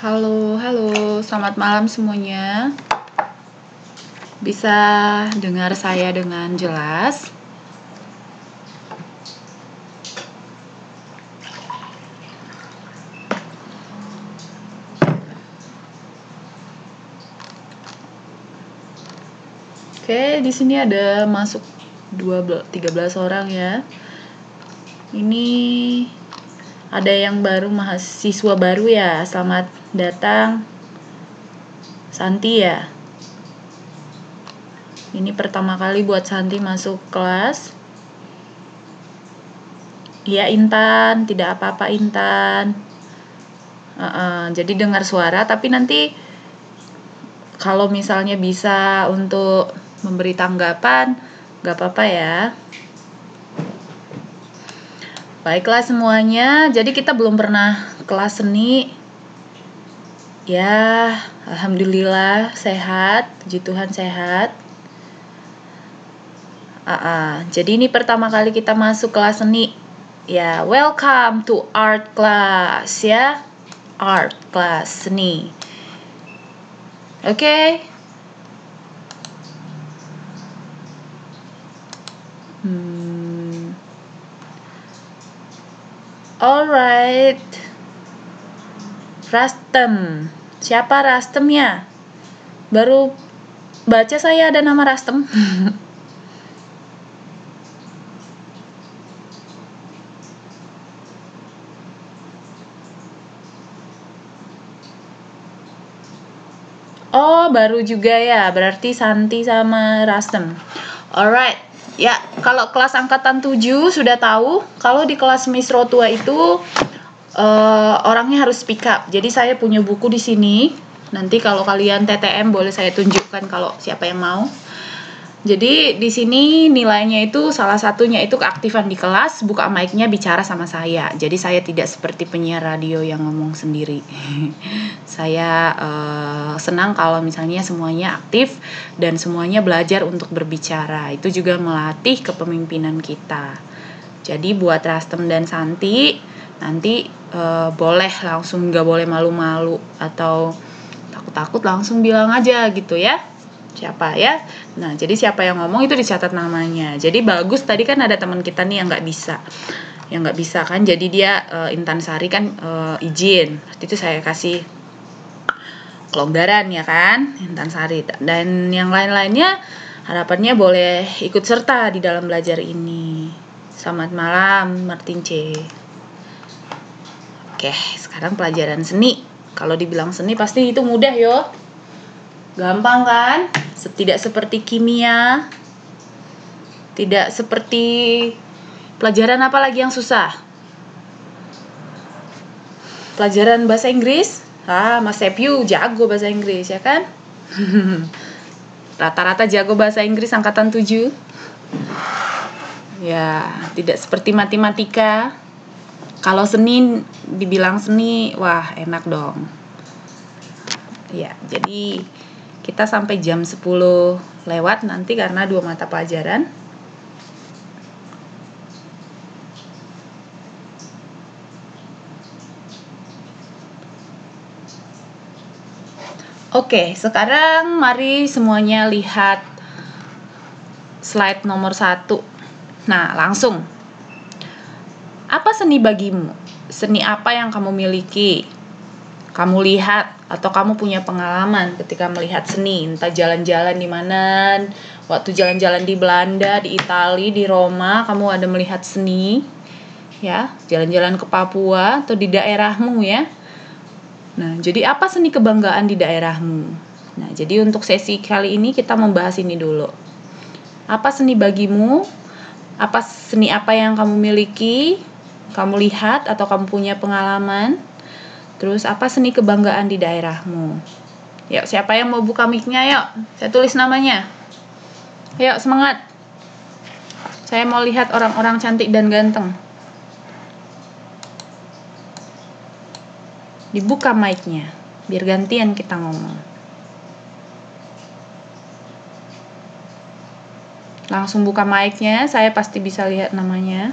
Halo, halo, selamat malam semuanya. Bisa dengar saya dengan jelas? Oke, di sini ada masuk 13 orang ya. Ini ada yang baru, mahasiswa baru ya. Selamat datang, Santi ya. Ini pertama kali buat Santi masuk kelas. Iya Intan, tidak apa-apa Intan. Jadi dengar suara, tapi nanti kalau misalnya bisa untuk memberi tanggapan, gak apa-apa ya. Baiklah semuanya, jadi kita belum pernah kelas seni. Ya, alhamdulillah sehat, puji Tuhan sehat. Jadi ini pertama kali kita masuk kelas seni. Ya, welcome to art class ya. Art class seni. Oke. Alright. Rastem. Siapa Rastemnya? Baru baca saya ada nama Rastem. Oh, baru juga ya. Berarti Santi sama Rastem. Alright. Ya, kalau kelas angkatan 7 sudah tahu, kalau di kelas Miss Rotua itu orangnya harus speak up. Jadi saya punya buku di sini. Nanti kalau kalian TTM boleh saya tunjukkan kalau siapa yang mau. Jadi di sini nilainya itu salah satunya itu keaktifan di kelas, buka mic-nya bicara sama saya. Jadi saya tidak seperti penyiar radio yang ngomong sendiri. Saya senang kalau misalnya semuanya aktif dan semuanya belajar untuk berbicara. Itu juga melatih kepemimpinan kita. Jadi buat Rastem dan Santi nanti boleh langsung, nggak boleh malu-malu atau takut-takut, langsung bilang aja gitu ya. Siapa ya? Nah, jadi siapa yang ngomong itu dicatat namanya. Jadi bagus, tadi kan ada teman kita nih yang nggak bisa kan. Jadi dia Intan Sari kan izin. Waktu itu saya kasih kelonggaran ya kan, Intan Sari. Dan yang lain-lainnya harapannya boleh ikut serta di dalam belajar ini. Selamat malam Martin C. Oke, sekarang pelajaran seni. Kalau dibilang seni pasti itu mudah yo. Gampang kan? Tidak seperti kimia, tidak seperti pelajaran apa lagi yang susah? Pelajaran bahasa Inggris? Mas Sepyu jago bahasa Inggris ya kan? Rata-rata jago bahasa Inggris angkatan 7. Ya, tidak seperti matematika. Kalau seni, dibilang seni, wah enak dong. Ya, jadi kita sampai jam 10 lewat nanti karena 2 mata pelajaran. Oke, sekarang mari semuanya lihat slide nomor 1. Nah, langsung. Apa seni bagimu? Seni apa yang kamu miliki? Kamu lihat atau kamu punya pengalaman ketika melihat seni, entah jalan-jalan di mana, waktu jalan-jalan di Belanda, di Italia, di Roma, kamu ada melihat seni, ya, jalan-jalan ke Papua atau di daerahmu ya. Nah, jadi apa seni kebanggaan di daerahmu? Nah, jadi untuk sesi kali ini kita membahas ini dulu. Apa seni bagimu? Apa seni apa yang kamu miliki? Kamu lihat atau kamu punya pengalaman? Terus apa seni kebanggaan di daerahmu? Yuk, siapa yang mau buka mic-nya? Yuk, saya tulis namanya. Yuk, semangat. Saya mau lihat orang-orang cantik dan ganteng. Dibuka mic-nya, biar gantian kita ngomong. Langsung buka mic-nya, saya pasti bisa lihat namanya.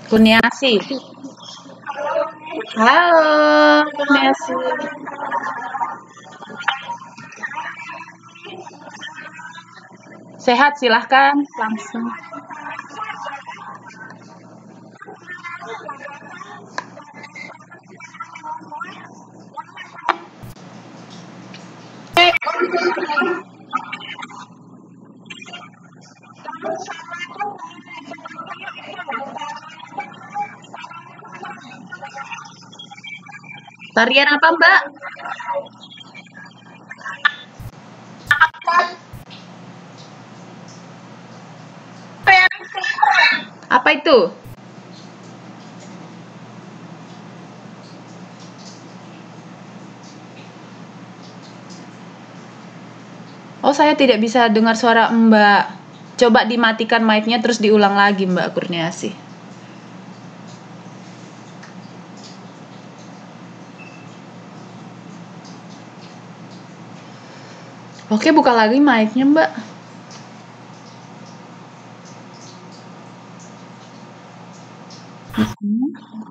Kurniasi. Halo, Kurniasi. Sehat, silahkan langsung. Tarian apa, Mbak? Apa itu? Oh, saya tidak bisa dengar suara Mbak. Coba dimatikan mic-nya terus diulang lagi, Mbak Kurniasi. Oke, buka lagi mic-nya, Mbak.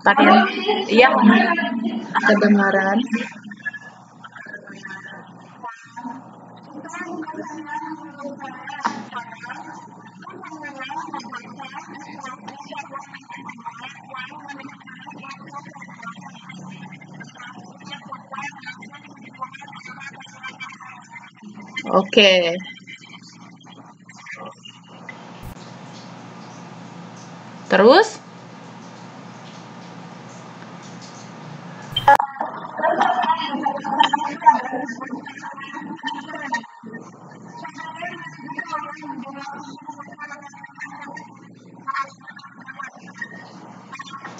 Tarian. Iya, kedengaran. Oke. Terus?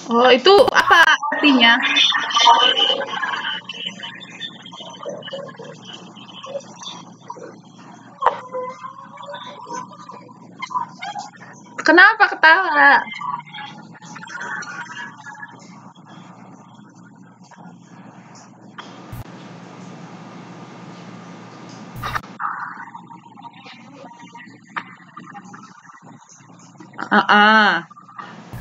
Oh, itu apa artinya? Kenapa ketawa?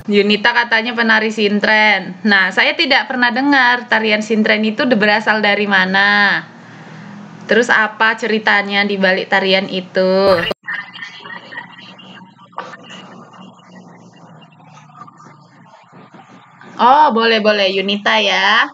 Yunita katanya penari sintren. Nah, saya tidak pernah dengar tarian sintren itu berasal dari mana. Terus apa ceritanya di balik tarian itu? Oh, boleh-boleh Yunita ya.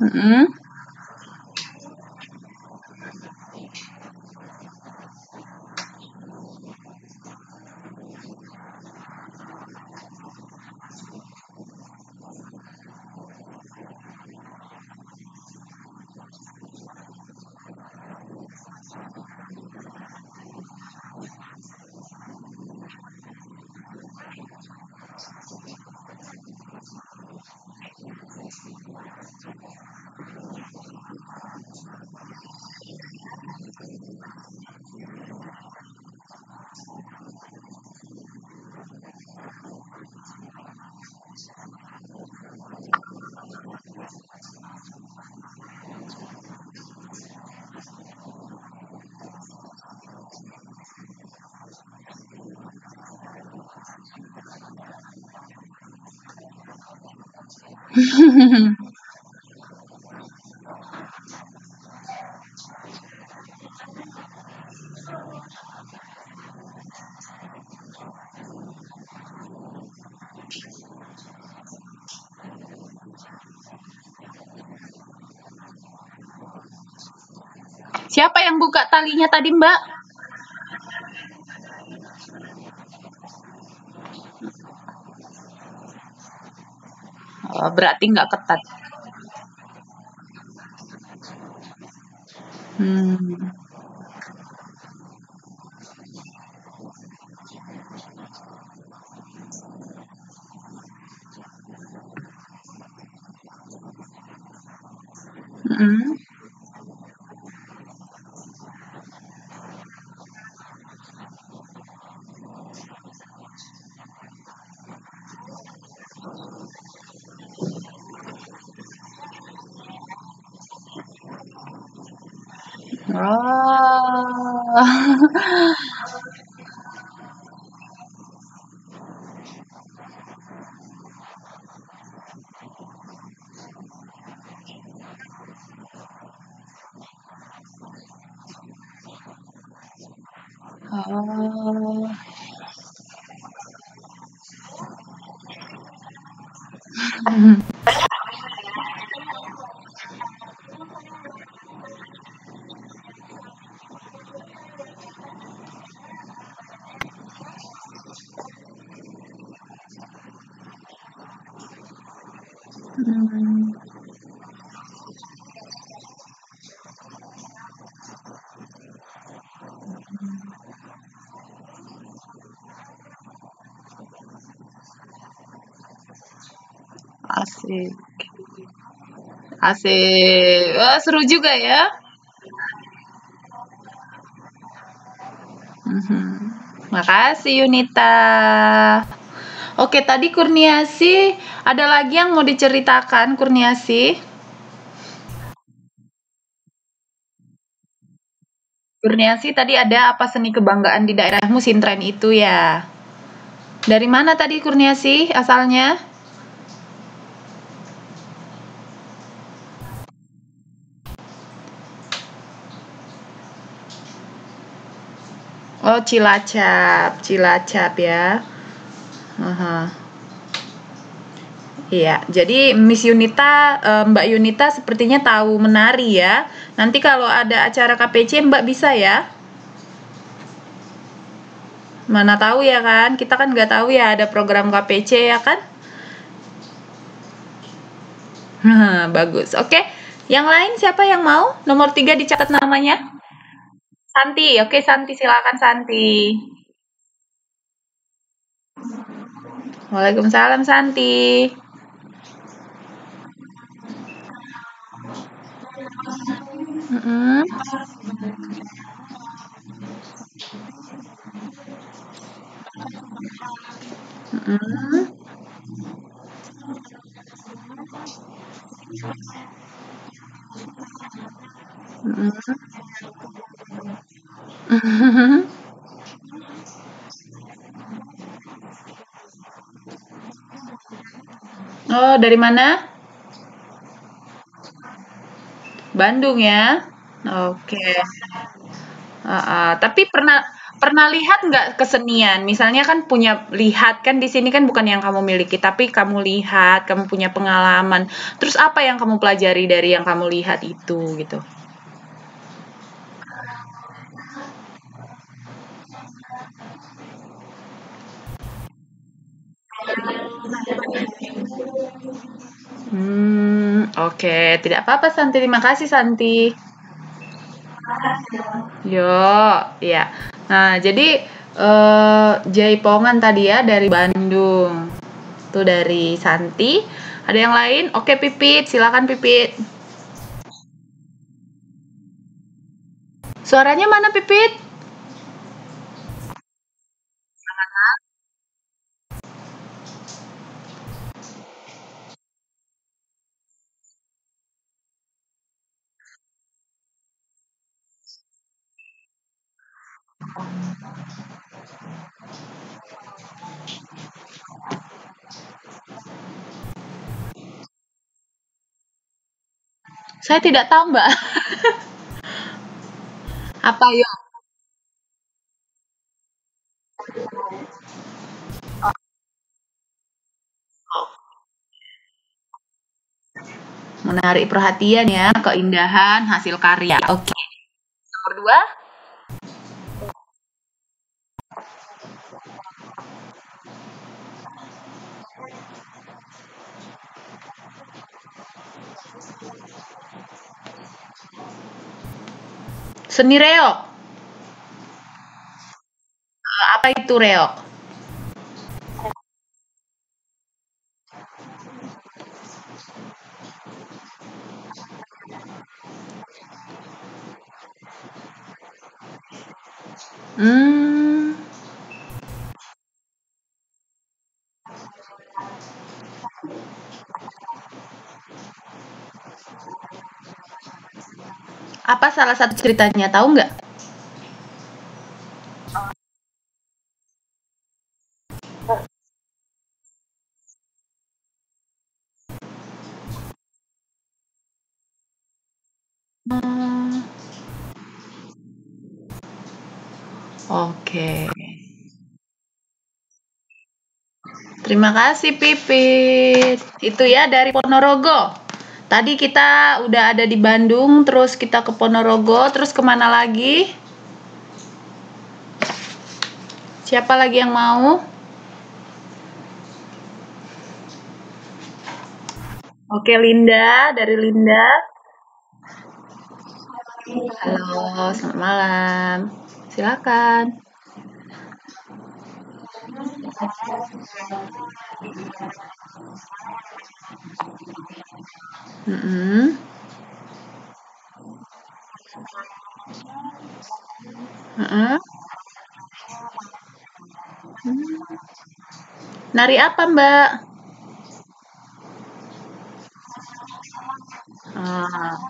Mm-mm. Siapa yang buka talinya tadi, Mbak? Oh, berarti nggak ketat. Hmm. Mm-mm. Oh. Oh. Hmm. Asik. Asik. Wah, seru juga ya. Mhm. Makasih Yunita. Oke, tadi Kurniasi ada lagi yang mau diceritakan Kurniasi? Kurniasi tadi ada apa seni kebanggaan di daerahmu Sintren itu ya? Dari mana tadi Kurniasi asalnya? Oh, Cilacap, Cilacap ya. Aha. Iya, jadi Miss Yunita, Mbak Yunita sepertinya tahu menari ya. Nanti kalau ada acara KPC Mbak bisa ya. Mana tahu ya kan, kita kan nggak tahu ya ada program KPC ya kan. Bagus. Oke, yang lain siapa yang mau? Nomor 3 dicatat namanya. Santi, oke Santi silakan Santi. Waalaikumsalam Santi. Mm-mm, mm-mm, mm-mm. Oh, dari mana? Bandung ya. Oke. Tapi pernah pernah lihat nggak kesenian? Misalnya kan punya lihat kan di sini kan bukan yang kamu miliki, tapi kamu lihat, kamu punya pengalaman. Terus apa yang kamu pelajari dari yang kamu lihat itu gitu? Oke, tidak apa-apa Santi. Terima kasih Santi. Yo, ya. Nah, jadi Jaipongan tadi ya dari Bandung. Tuh dari Santi. Ada yang lain? Oke, Pipit, silakan Pipit. Suaranya mana Pipit? Saya tidak tahu, Mbak. Apa yuk? Menarik perhatian ya, keindahan hasil karya. Oke. Nomor dua, Seni reog. Apa itu reog? Hmm, apa salah satu ceritanya? Tahu nggak? Hmm, oke. Terima kasih Pipit. Itu ya dari Ponorogo. Tadi kita udah ada di Bandung, terus kita ke Ponorogo, terus kemana lagi? Siapa lagi yang mau? Oke, Linda, dari Linda. Halo, selamat malam. Silakan. Mm-mm. Mm-mm. Nari apa, Mbak? Ah.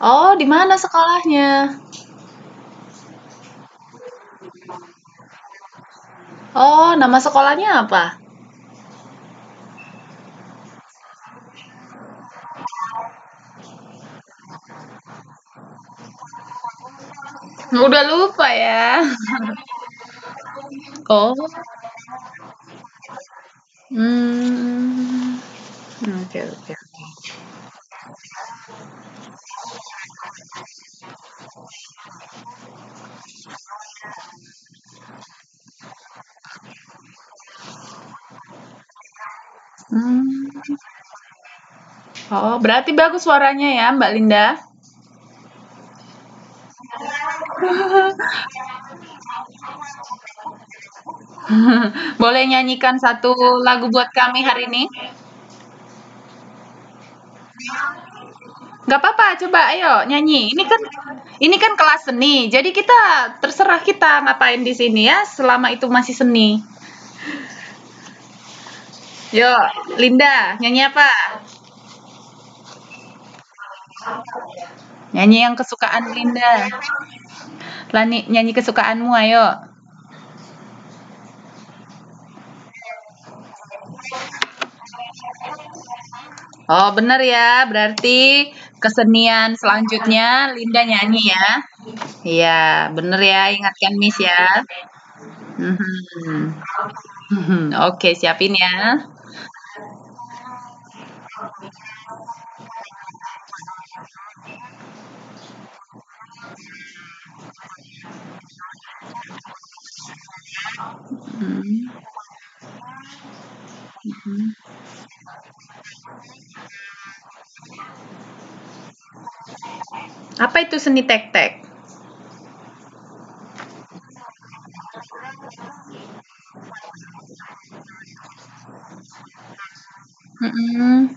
Oh, di mana sekolahnya? Oh, nama sekolahnya apa? Udah lupa ya. Oh. Hmm. Oke, oke. Hmm. Oh, berarti bagus suaranya ya, Mbak Linda. Boleh nyanyikan satu lagu buat kami hari ini? Gak apa-apa, coba ayo nyanyi. Ini kan kelas seni. Jadi kita terserah kita ngapain di sini ya selama itu masih seni. Yuk, Linda, nyanyi apa? Nyanyi yang kesukaan Linda. Nyanyi kesukaanmu, ayo. Oh, bener ya. Berarti kesenian selanjutnya Linda nyanyi ya. Iya, bener ya. Ingatkan Miss ya. Mhm. Oke, siapin ya. Mhm. Apa itu seni tek-tek? Mhm.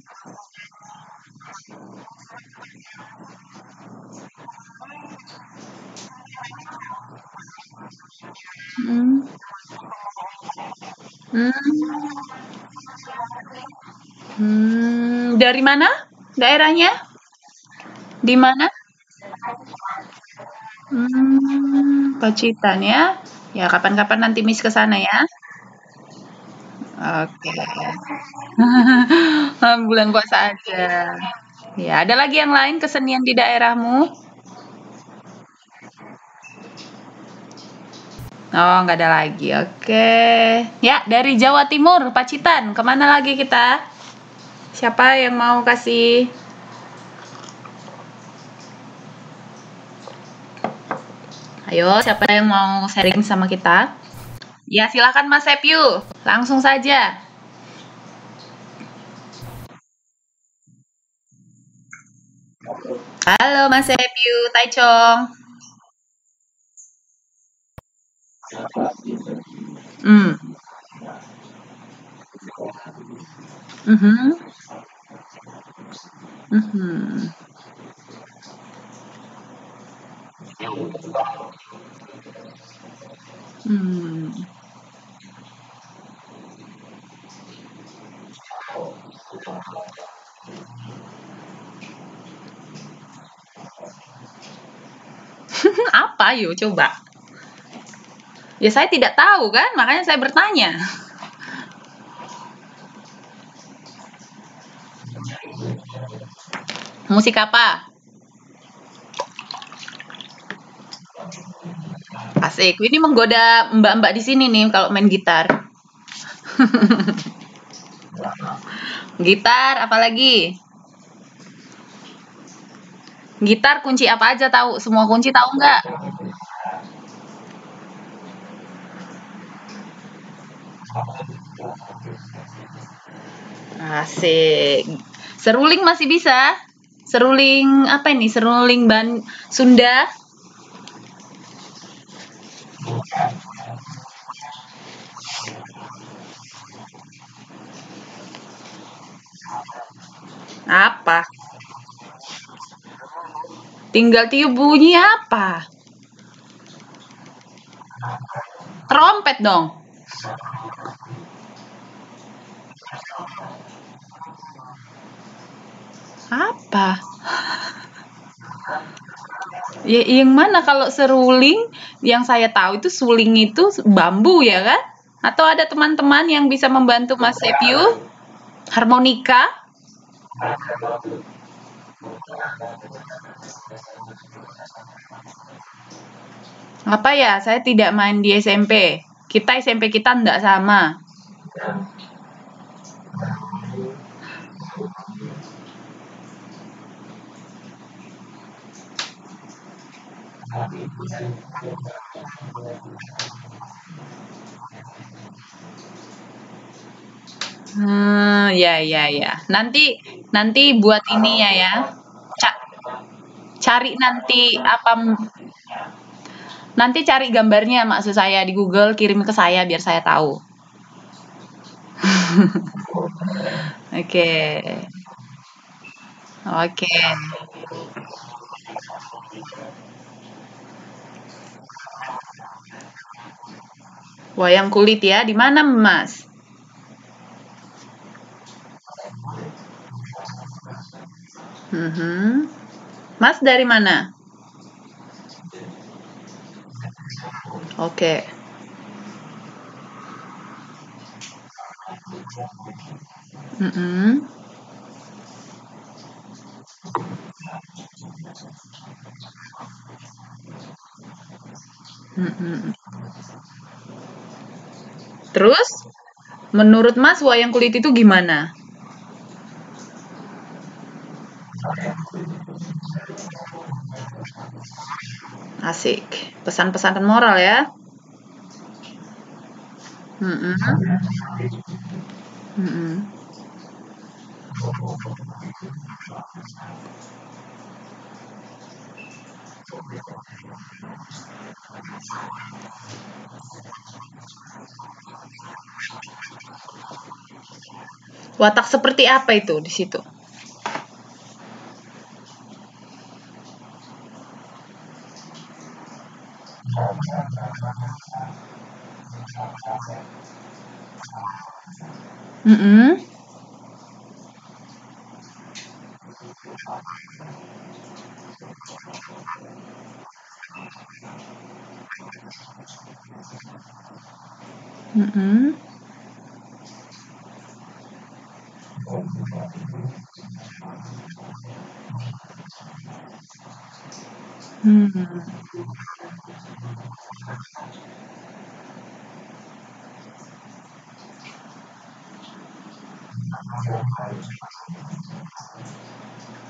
Mhm. Hmm. Dari mana daerahnya? Di mana? Pacitan ya. Ya, kapan-kapan nanti Miss ke sana ya. Oke. Bulan puasa aja. Ya, ada lagi yang lain kesenian di daerahmu? Oh, nggak ada lagi. Oke. Ya, dari Jawa Timur, Pacitan. Kemana lagi kita? Siapa yang mau kasih? Ayo, siapa yang mau sharing sama kita? Ya, silakan Mas Sepyu. Langsung saja. Halo Mas Sepyu, Taichung. Hmm. Mhm. Mhm. Hmm. Apa yuk coba? Ya saya tidak tahu kan, makanya saya bertanya. Musik apa? Asik. Ini menggoda mbak-mbak di sini nih kalau main gitar. Gitar apalagi? Gitar kunci apa aja tahu? Semua kunci tahu nggak? Asik. Seruling masih bisa? Seruling apa ini? Seruling Sunda? Apa? Tinggal tiup bunyi apa? Trompet dong. Apa? Ya, yang mana kalau seruling? Yang saya tahu itu suling itu bambu ya kan? Atau ada teman-teman yang bisa membantu Mas Sepyu? Harmonika? Apa ya? Saya tidak main di SMP. Kita SMP kita enggak sama. Ya ya ya. Nanti nanti buat ini ya. Ca- Cari nanti apa nanti cari gambarnya maksud saya di Google kirim ke saya biar saya tahu. Oke. Oke. Wayang kulit ya. Di mana, Mas? Mhm. Mas dari mana? Oke. Mhm. Mhm. Terus, menurut Mas wayang kulit itu gimana? Asik. Pesan-pesan moral ya. Mhm. Mhm. Watak seperti apa itu di situ? Mhm. Mhm. Hmm.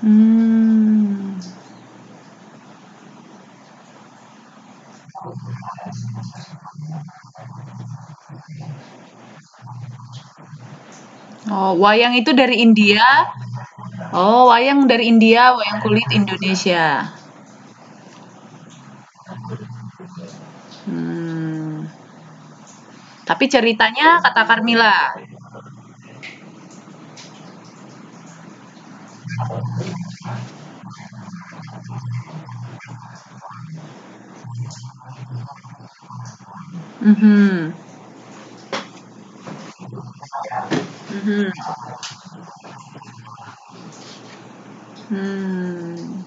Hmm. Oh, wayang itu dari India. Oh, wayang dari India, wayang kulit Indonesia. Hmm. Tapi ceritanya kata Carmila. Mhm. Mhm.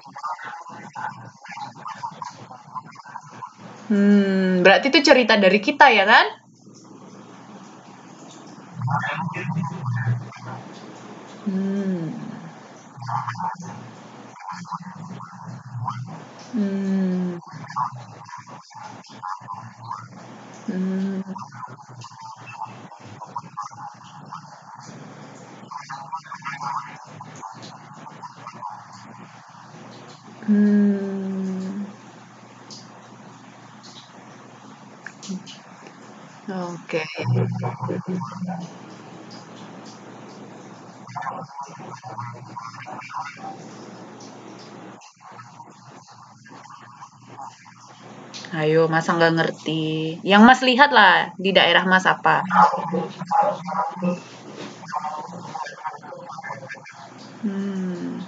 Hmm. Berarti itu cerita dari kita ya kan? Hmm. Hmm. Hmm. Hmm. Oke. Ayo, masa nggak ngerti? Yang Mas lihat lah di daerah Mas apa? Hmm.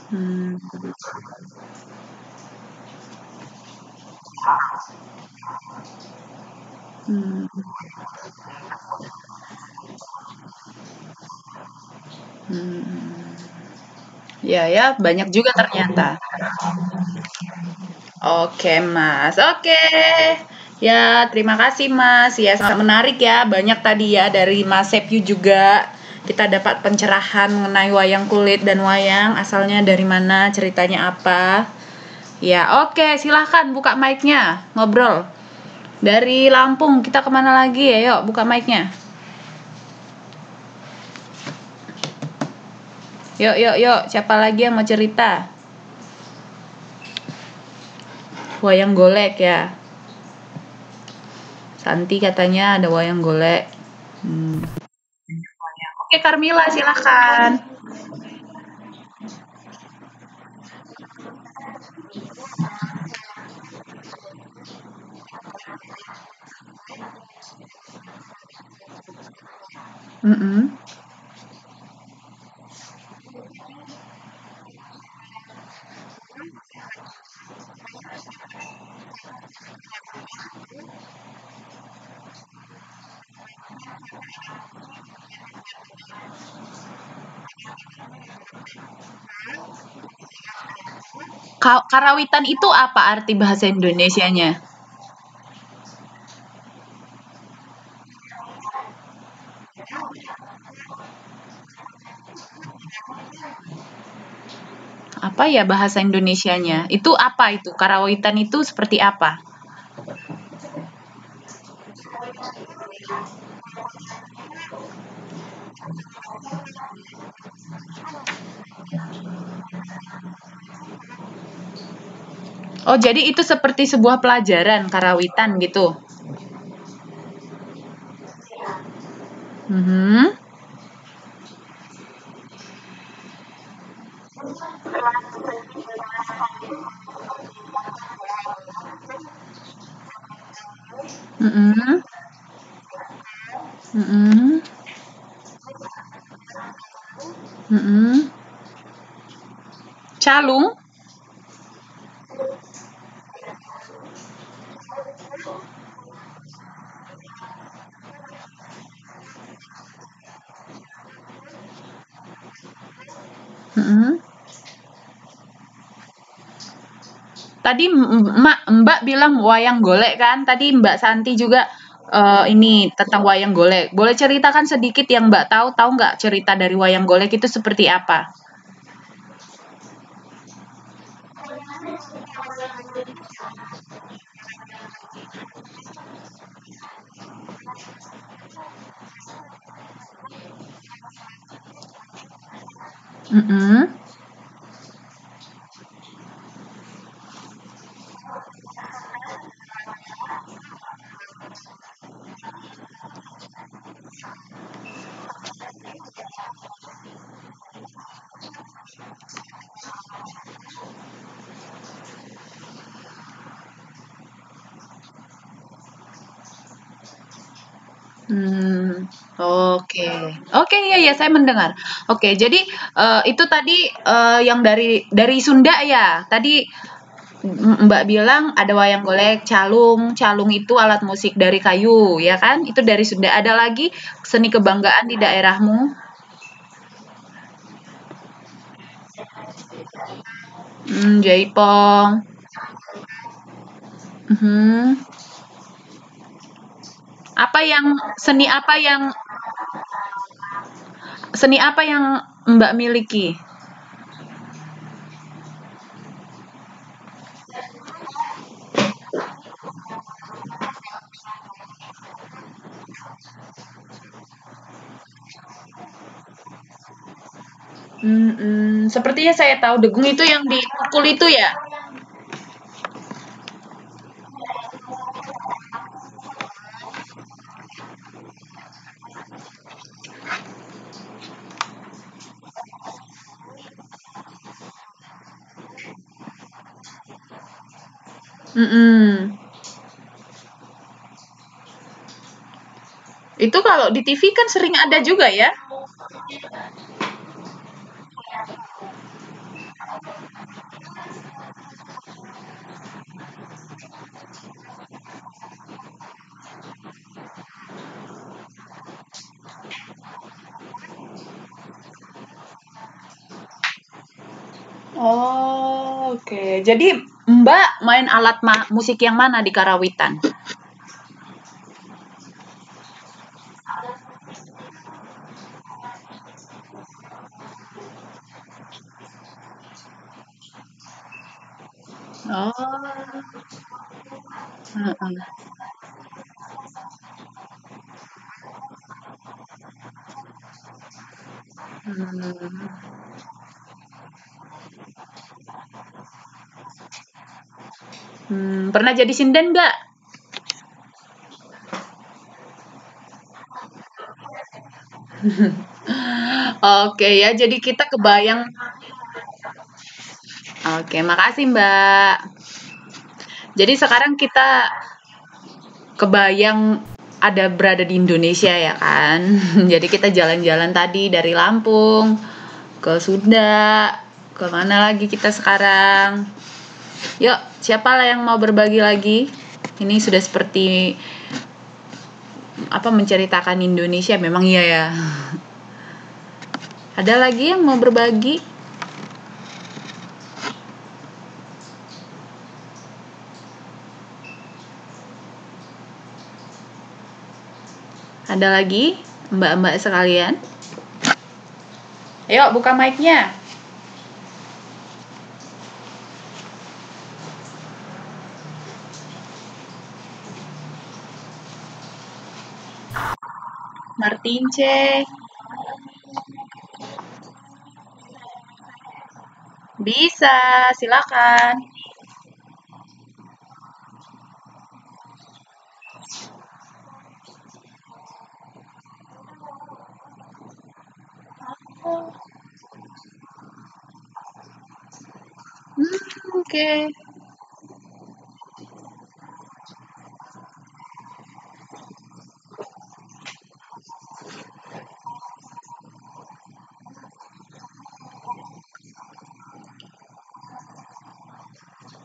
Hmm. Hmm. Hmm. Ya, ya, banyak juga ternyata. Oke, Mas. Oke. Ya, terima kasih, Mas. Ya, sangat menarik ya. Banyak tadi ya dari Mas Sepyu juga. Kita dapat pencerahan mengenai wayang kulit dan wayang. Asalnya dari mana, ceritanya apa. Ya, oke. Silahkan buka mic-nya. Ngobrol. Dari Lampung, kita kemana lagi ya? Yuk, buka mic-nya. Yuk, yuk, yuk. Siapa lagi yang mau cerita? Wayang golek ya. Santi katanya ada wayang golek. Hmm. Oke, Carmila, silakan. Mm-mm. Karawitan itu apa arti bahasa Indonesianya? Apa ya bahasa Indonesianya? Itu apa itu? Karawitan itu seperti apa? Oh, jadi itu seperti sebuah pelajaran karawitan gitu. Mhm. Mhm. Mhm. Mhm. Calung? Mhm. Tadi Mbak bilang wayang golek kan? Tadi Mbak Santi juga ini tentang wayang golek. Boleh ceritakan sedikit yang Mbak tahu? Tahu nggak cerita dari wayang golek itu seperti apa? Mhm. Hmm, oke. Oke, iya ya, saya mendengar. Oke, jadi, itu tadi, yang dari Sunda ya? Tadi Mbak bilang ada wayang golek, calung. Calung itu alat musik dari kayu, ya kan? Itu dari Sunda. Ada lagi seni kebanggaan di daerahmu? Jaipong. Mhm. Apa yang seni apa yang Mbak miliki? Sepertinya saya tahu degung itu yang dipukul itu ya? Mhm. Itu kalau di TV kan sering ada juga ya? Oh, oke. Jadi Mbak main alat musik yang mana di karawitan? Oh, heeh. Hmm. Pernah jadi sinden nggak? Oke ya, jadi kita kebayang. Oke, makasih Mbak. Jadi sekarang kita kebayang ada berada di Indonesia ya kan. Jadi kita jalan-jalan tadi dari Lampung ke Sunda, ke mana lagi kita sekarang? Yuk, siapa lah yang mau berbagi lagi? Ini sudah seperti apa menceritakan Indonesia memang iya ya. Ada lagi yang mau berbagi? Ada lagi mbak-mbak sekalian? Ayo buka mic-nya. Martin C. Bisa, silakan. Oke.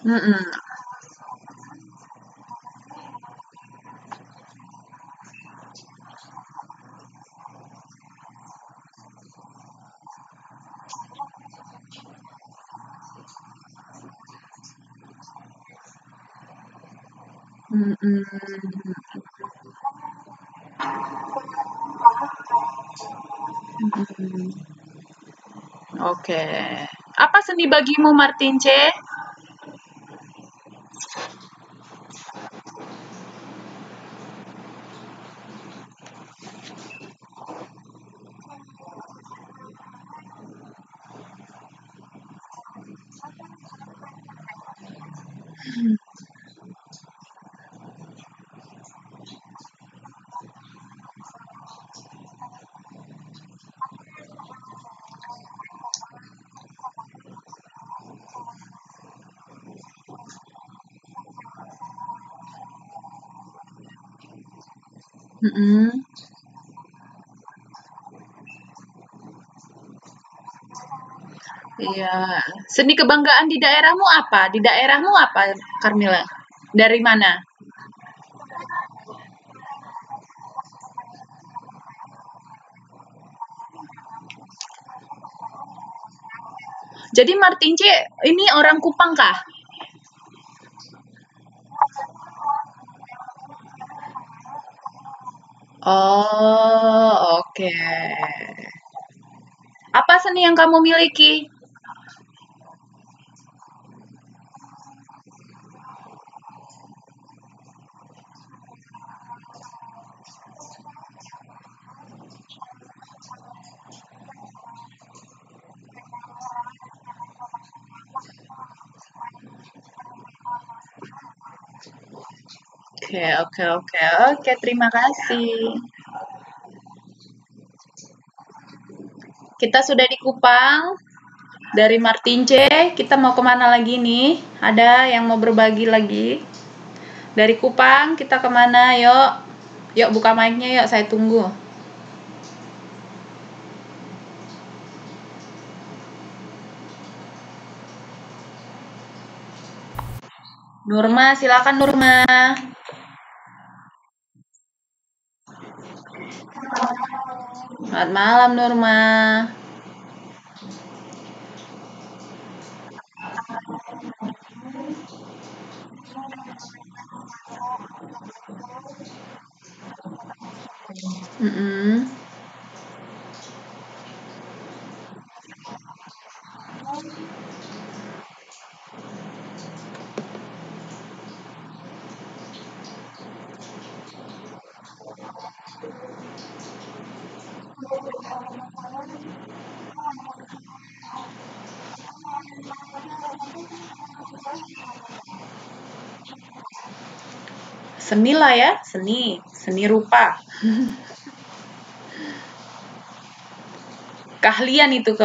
Mm-mm. Mm-mm. Mm-mm. Oke. Apa seni bagimu, Martin C? Mm-mm. Iya. Seni kebanggaan di daerahmu apa? Di daerahmu apa, Carmila? Dari mana? Jadi Martin C ini orang Kupang kah? Oh, oke. Apa seni yang kamu miliki? Oke, oke, oke, oke. Terima kasih. Kita sudah di Kupang. Dari Martin C, kita mau kemana lagi nih? Ada yang mau berbagi lagi? Dari Kupang, kita kemana? Yuk, yuk buka mic-nya yuk. Saya tunggu. Nurma, silakan Nurma. Selamat malam Nurma. Mm-mm. Seni lah ya, seni rupa. Keahlian itu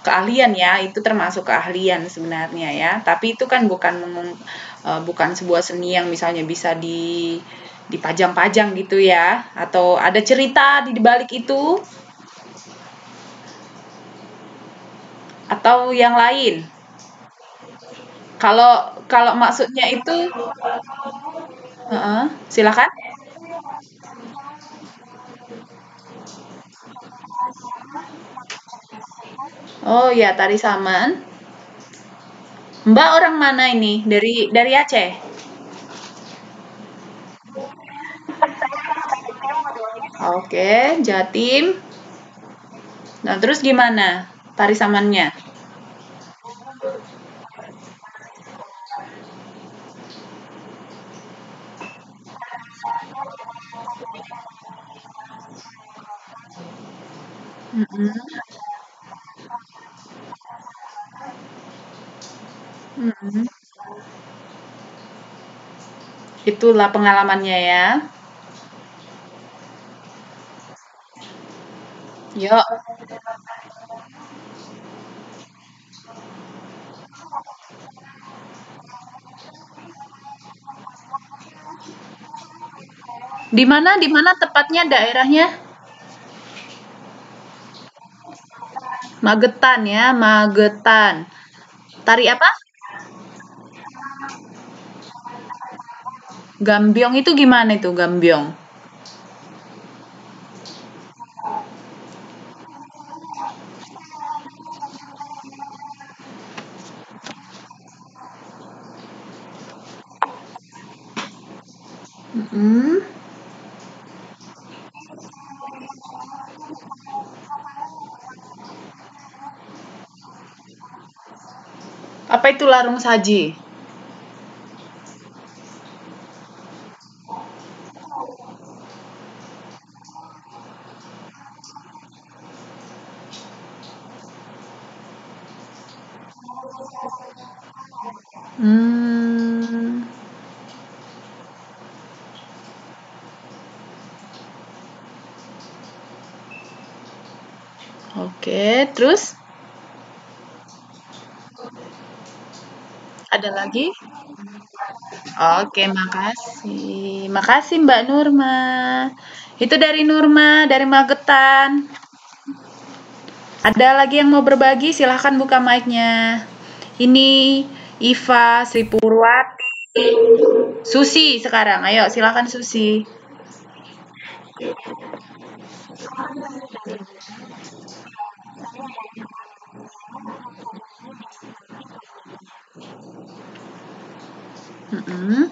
keahlian ya, itu termasuk keahlian sebenarnya ya. Tapi itu kan bukan sebuah seni yang misalnya bisa dipajang-pajang gitu ya, atau ada cerita di balik itu atau yang lain. Kalau kalau maksudnya itu, silakan. Oh ya, tari saman. Mbak orang mana ini? Dari Aceh. Oke, Jatim. Nah, terus gimana tari samannya? Mm-mm, mm-mm. Itulah pengalamannya ya. Yuk, di mana tepatnya daerahnya? Magetan ya, Magetan. Tari apa? Gambyong itu gimana itu Gambyong? Mm-mm. Apa itu larung saji? Hmm, oke. Terus ada lagi? Oke, makasih. Makasih Mbak Nurma. Itu dari Nurma, dari Magetan. Ada lagi yang mau berbagi? Silahkan buka mic-nya. Ini Iva, Sri Purwati, Susi sekarang. Ayo, silahkan Susi. Mm-mm.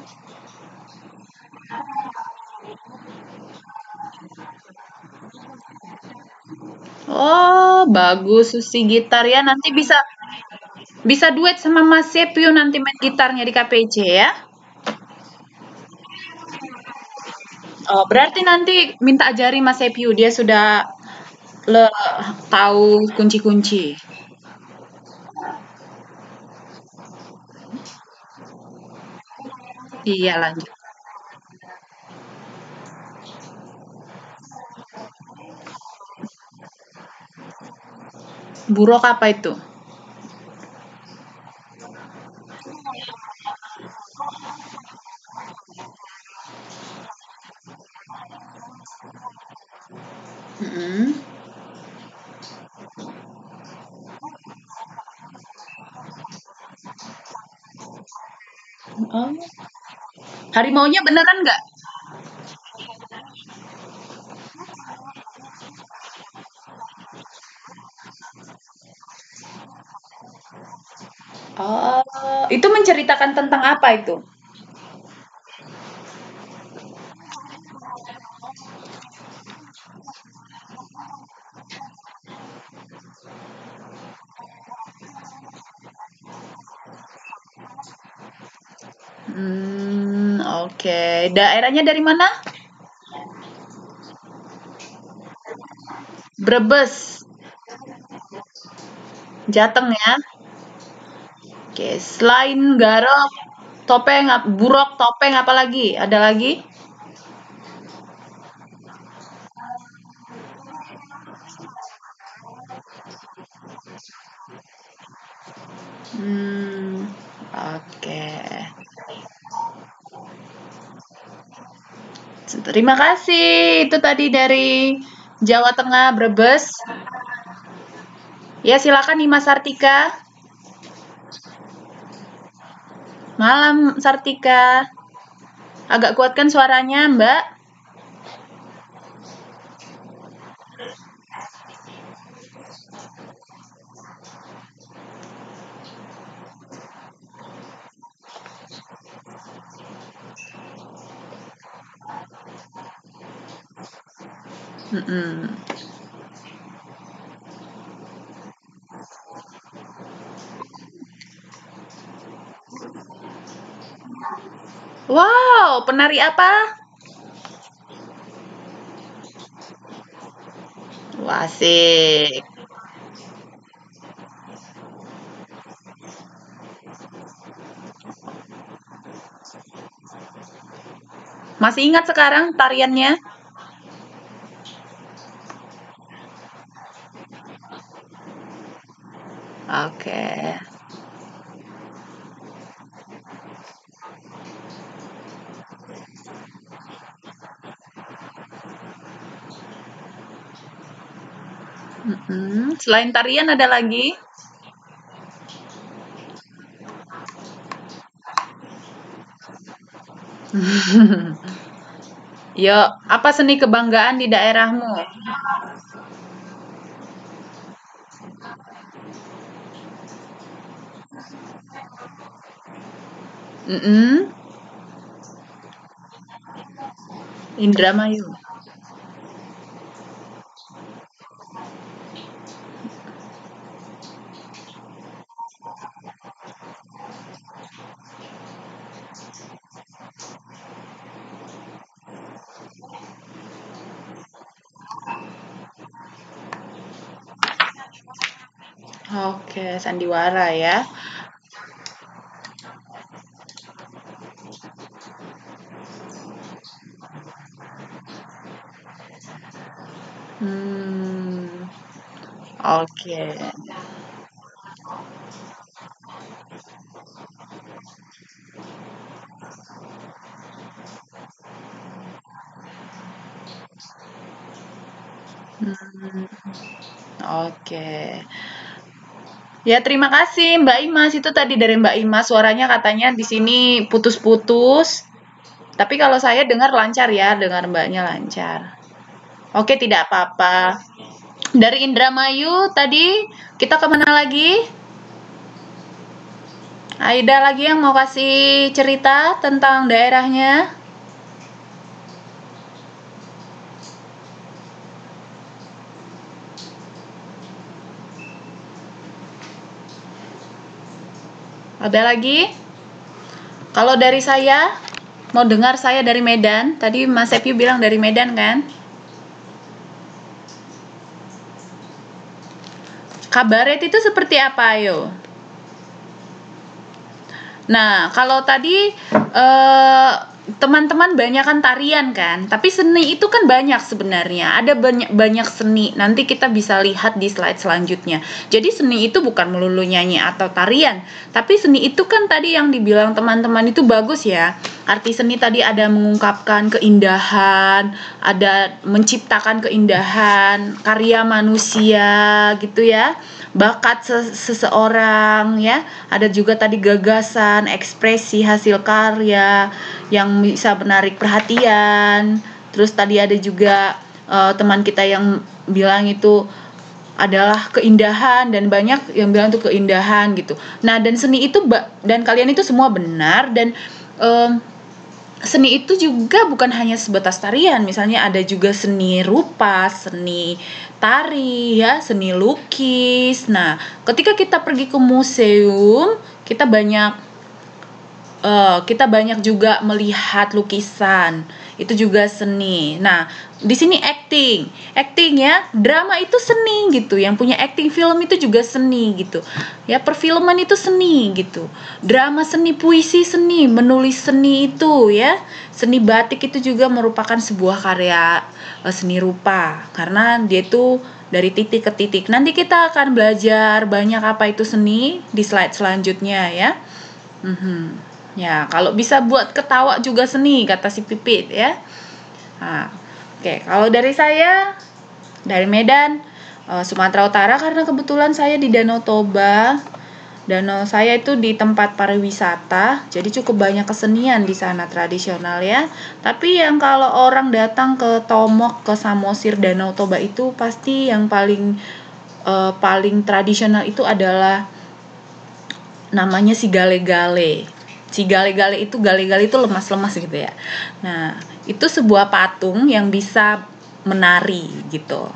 Oh, bagus Susi gitar ya. Nanti bisa bisa duet sama Mas Sepio nanti main gitarnya di KPC ya. Oh, berarti nanti minta ajari Mas Sepio. Dia sudah le tahu kunci-kunci. Iya, lanjut. Buruk apa itu? Mm-mm. Oh, harimaunya beneran nggak? Oh, itu menceritakan tentang apa itu? Oke. Daerahnya dari mana? Brebes, Jateng ya. Oke, selain garok, topeng, burok, topeng, apa lagi? Ada lagi? Hmm, oke. Terima kasih. Itu tadi dari Jawa Tengah, Brebes. Ya, silakan Nima Sartika. Malam, Sartika. Agak kuatkan suaranya, Mbak. Mm-mm. Wow, penari apa? Wah, asik. Masih ingat sekarang tariannya? Oke. Selain tarian ada lagi? Yuk, apa seni kebanggaan di daerahmu? Mm-mm. Indramayu. Oke, sandiwara ya. Hmm, oke. Hmm, Oke. Ya, terima kasih Mbak Imas. Itu tadi dari Mbak Imas, suaranya katanya di sini putus-putus. Tapi kalau saya dengar lancar ya, dengar Mbaknya lancar. Oke, tidak apa-apa. Dari Indramayu tadi kita kemana lagi? Aida lagi yang mau kasih cerita tentang daerahnya? Ada lagi? Kalau dari saya, mau dengar saya dari Medan. Tadi Mas Sepyu bilang dari Medan kan? Kabaret itu seperti apa, ayo? Nah, kalau tadi teman-teman banyakan tarian kan, tapi seni itu kan banyak sebenarnya. Ada banyak seni. Nanti kita bisa lihat di slide selanjutnya. Jadi seni itu bukan melulu nyanyi atau tarian, tapi seni itu kan tadi yang dibilang teman-teman itu bagus ya. Arti seni tadi ada mengungkapkan keindahan, ada menciptakan keindahan, karya manusia gitu ya. Bakat seseorang ya, ada juga tadi gagasan, ekspresi hasil karya yang bisa menarik perhatian. Terus tadi ada juga teman kita yang bilang itu adalah keindahan, dan banyak yang bilang itu keindahan gitu. Nah, dan seni itu dan kalian itu semua benar, dan seni itu juga bukan hanya sebatas tarian. Misalnya ada juga seni rupa, seni tari ya, seni lukis. Nah, ketika kita pergi ke museum, kita banyak juga melihat lukisan. Itu juga seni. Nah, di sini acting ya, drama itu seni gitu. Yang punya acting film itu juga seni gitu. Ya, perfilman itu seni gitu. Drama seni, puisi seni, menulis seni itu ya. Seni batik itu juga merupakan sebuah karya seni rupa, karena dia itu dari titik ke titik. Nanti kita akan belajar banyak apa itu seni di slide selanjutnya ya. Ya, kalau bisa buat ketawa juga seni, kata si Pipit ya. Nah, oke, kalau dari saya, dari Medan, Sumatera Utara, karena kebetulan saya di Danau Toba. Danau saya itu di tempat pariwisata, jadi cukup banyak kesenian di sana tradisional ya. Tapi yang kalau orang datang ke Tomok, ke Samosir, Danau Toba itu pasti yang paling tradisional itu adalah namanya si gale-gale. Si gale-gale itu lemas-lemas gitu ya. Nah, itu sebuah patung yang bisa menari gitu.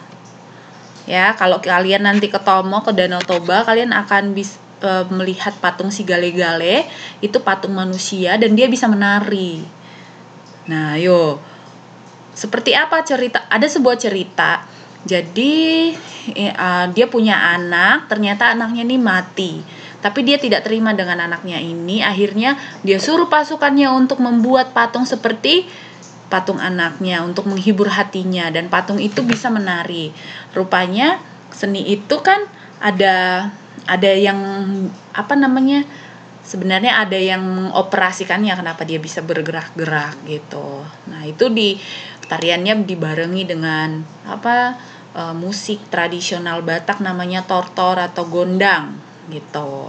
Ya, kalau kalian nanti ke Tomok, ke Danau Toba, kalian akan melihat patung si gale-gale. Itu patung manusia dan dia bisa menari. Nah, seperti apa cerita? Ada sebuah cerita. Jadi dia punya anak, ternyata anaknya ini mati. Tapi dia tidak terima dengan anaknya ini. Akhirnya dia suruh pasukannya untuk membuat patung seperti patung anaknya untuk menghibur hatinya, dan patung itu bisa menari. Rupanya seni itu kan ada yang sebenarnya ada yang mengoperasikannya, kenapa dia bisa bergerak-gerak gitu. Nah, itu tariannya dibarengi dengan musik tradisional Batak namanya tortor atau gondang gitu.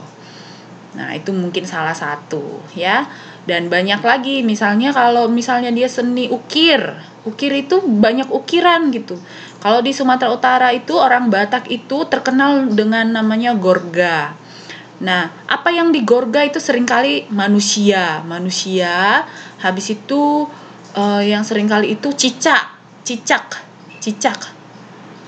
Nah, itu mungkin salah satu ya. Dan banyak lagi, misalnya kalau dia seni ukir itu banyak ukiran gitu. Kalau di Sumatera Utara itu orang Batak itu terkenal dengan namanya gorga. Nah, apa yang di gorga itu seringkali manusia. Habis itu yang seringkali itu cicak.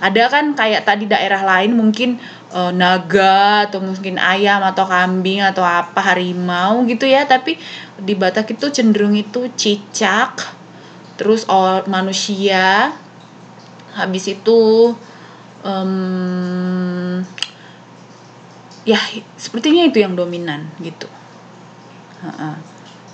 Ada kan kayak tadi daerah lain mungkin naga atau mungkin ayam atau kambing atau harimau gitu ya, tapi di Batak itu cenderung itu cicak, terus manusia, habis itu ya sepertinya itu yang dominan gitu.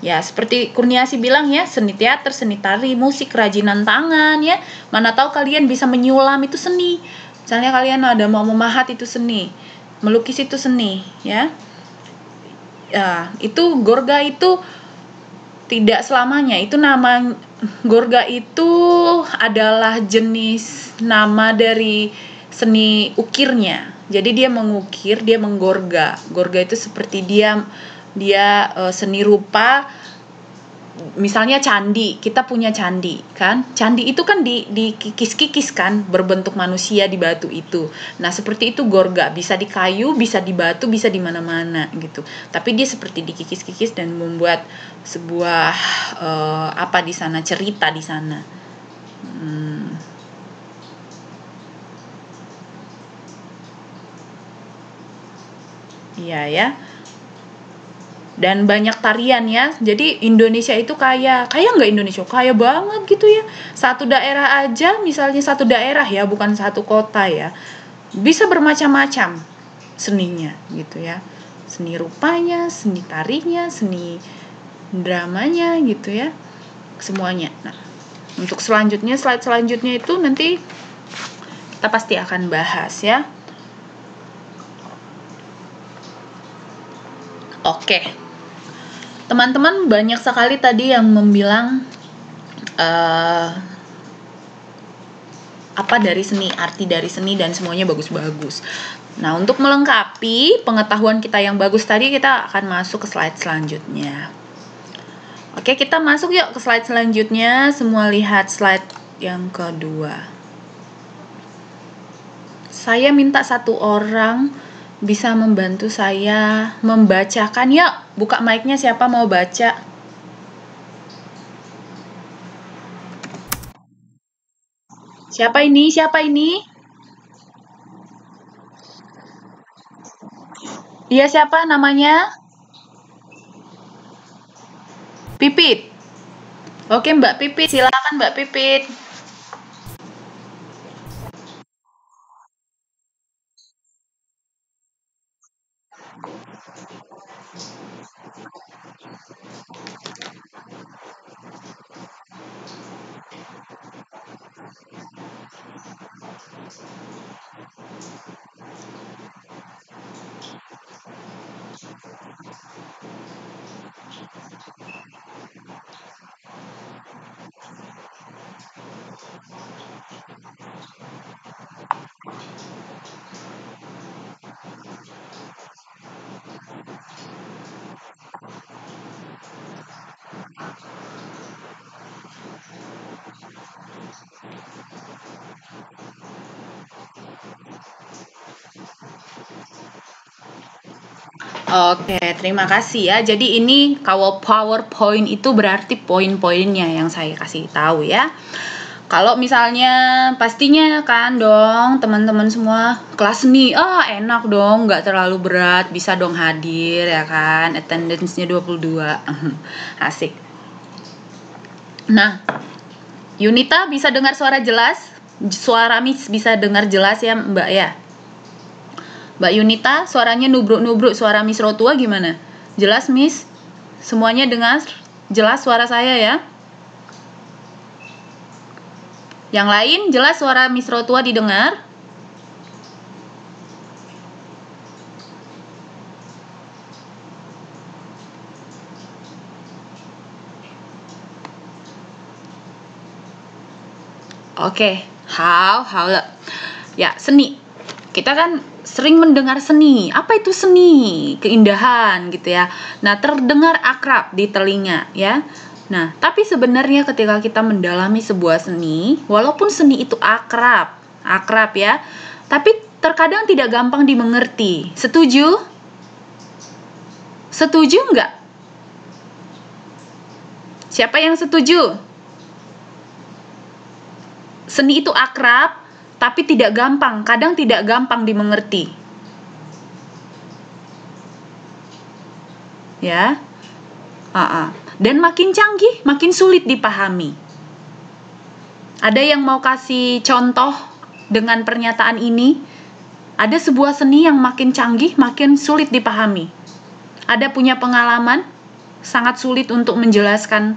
Ya, seperti Kurniasi bilang ya, seni teater, seni tari, musik, kerajinan tangan ya. Mana tahu kalian bisa menyulam, itu seni. Misalnya kalian ada mau memahat, itu seni. Melukis itu seni ya. Ya, itu gorga itu tidak selamanya. Itu nama gorga itu adalah jenis nama dari seni ukirnya. Jadi dia mengukir, dia menggorga. Gorga itu seperti dia seni rupa. Misalnya candi, kita punya candi kan, candi itu kan dikikis-kikis kan, berbentuk manusia di batu itu. Nah seperti itu gorga, bisa di kayu, bisa di batu, bisa di mana-mana gitu, tapi dia seperti dikikis-kikis dan membuat sebuah apa di sana, cerita di sana. Iya ya. Dan banyak tarian ya. Jadi Indonesia itu kaya nggak Indonesia? Kaya banget gitu ya. Satu daerah aja, misalnya satu daerah ya, bukan satu kota ya, bisa bermacam-macam seninya gitu ya. Seni rupanya, seni tarinya, seni dramanya gitu ya. Semuanya. Nah, untuk selanjutnya, slide selanjutnya itu nanti kita pasti akan bahas ya. Oke. Teman-teman banyak sekali tadi yang membilang apa dari seni, arti dari seni, dan semuanya bagus-bagus. Nah, untuk melengkapi pengetahuan kita yang bagus tadi, kita akan masuk ke slide selanjutnya. Oke, kita masuk yuk ke slide selanjutnya. Semua lihat slide yang kedua. Saya minta satu orang bisa membantu saya membacakan. Yuk, buka mic-nya, siapa mau baca? Siapa ini? Siapa ini? Iya, siapa namanya? Pipit. Oke, Mbak Pipit, silakan Mbak Pipit. Oke, terima kasih ya. Jadi ini kalau PowerPoint itu berarti poin-poinnya yang saya kasih tahu ya. Kalau misalnya pastinya kan dong teman-teman semua kelas seni, enak dong, nggak terlalu berat, bisa dong hadir ya kan, attendance-nya 22. Asik. Nah, Yunita bisa dengar suara jelas? Suara Miss bisa dengar jelas ya Mbak ya? Mbak Yunita, suaranya nubruk-nubruk, suara Miss Rotua gimana? Jelas Miss? Semuanya dengar? Jelas suara saya ya? Yang lain jelas suara Miss Rotua didengar? Oke, halo. Ya, seni. Kita kan sering mendengar seni. Apa itu seni? Keindahan gitu ya. Nah, terdengar akrab di telinga ya. Nah, tapi sebenarnya ketika kita mendalami sebuah seni, walaupun seni itu akrab ya, tapi terkadang tidak gampang dimengerti. Setuju? Setuju nggak? Siapa yang setuju? Seni itu akrab, tapi tidak gampang, kadang tidak gampang dimengerti. Ya. Dan makin canggih, makin sulit dipahami. Ada yang mau kasih contoh dengan pernyataan ini? Ada sebuah seni yang makin canggih, makin sulit dipahami. Ada punya pengalaman? Sangat sulit untuk menjelaskan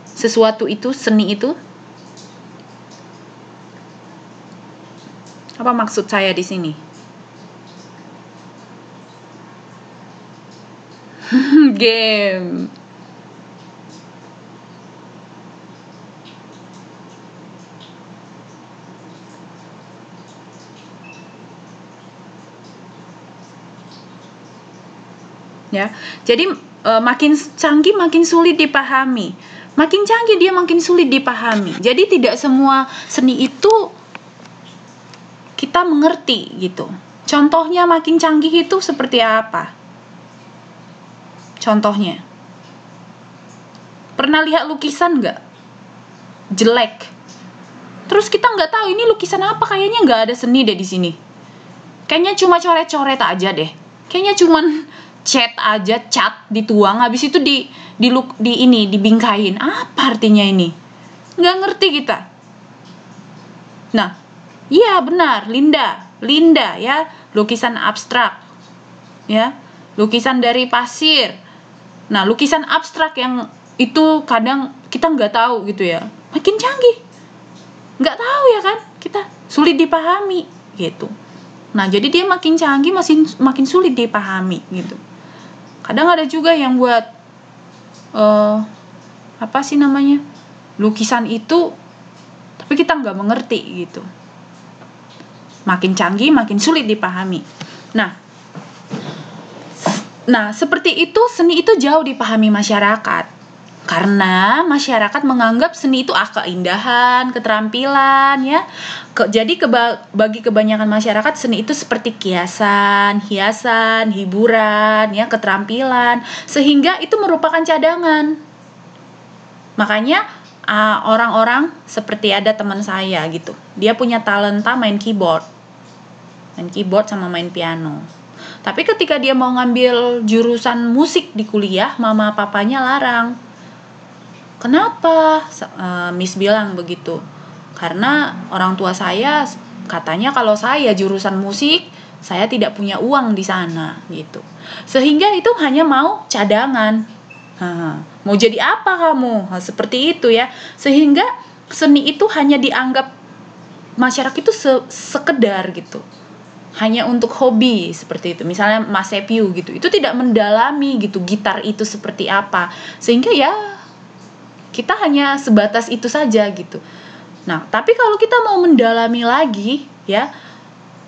sesuatu itu, seni itu? Apa maksud saya di sini? Game. ya. Jadi makin canggih makin sulit dipahami. Makin canggih dia makin sulit dipahami. Jadi tidak semua seni itu kita mengerti gitu. Contohnya makin canggih itu seperti apa? Contohnya, pernah lihat lukisan nggak? Jelek. Terus kita nggak tahu ini lukisan apa, kayaknya nggak ada seni deh di sini. Kayaknya cuma coret-coret aja deh. Kayaknya cuman cat dituang, habis itu dibingkain. Apa artinya ini? Nggak ngerti kita. Nah, iya benar, Linda ya, lukisan abstrak, ya, lukisan dari pasir. Nah, lukisan abstrak yang itu kadang kita nggak tahu gitu ya, makin canggih, nggak tahu ya kan, kita sulit dipahami gitu. Nah, jadi dia makin canggih makin sulit dipahami gitu. Kadang ada juga yang buat apa sih namanya, lukisan itu tapi kita nggak mengerti gitu. Makin canggih makin sulit dipahami. Nah, seperti itu seni itu jauh dipahami masyarakat. Karena masyarakat menganggap seni itu keindahan, keterampilan ya. Jadi bagi kebanyakan masyarakat seni itu seperti hiasan, hiburan ya, keterampilan, sehingga itu merupakan cadangan. Makanya orang-orang seperti ada teman saya gitu. Dia punya talenta main keyboard sama main piano. Tapi ketika dia mau ngambil jurusan musik di kuliah, mama papanya larang. Kenapa? Miss bilang begitu. Karena orang tua saya katanya kalau saya jurusan musik, saya tidak punya uang di sana gitu. Sehingga itu hanya mau cadangan. Mau jadi apa kamu? Seperti itu ya. Sehingga seni itu hanya dianggap masyarakat itu sekedar gitu. Hanya untuk hobi seperti itu. Misalnya Mas Sepiu gitu. Itu tidak mendalami gitu gitar itu seperti apa. Sehingga ya kita hanya sebatas itu saja gitu. Nah, tapi kalau kita mau mendalami lagi ya,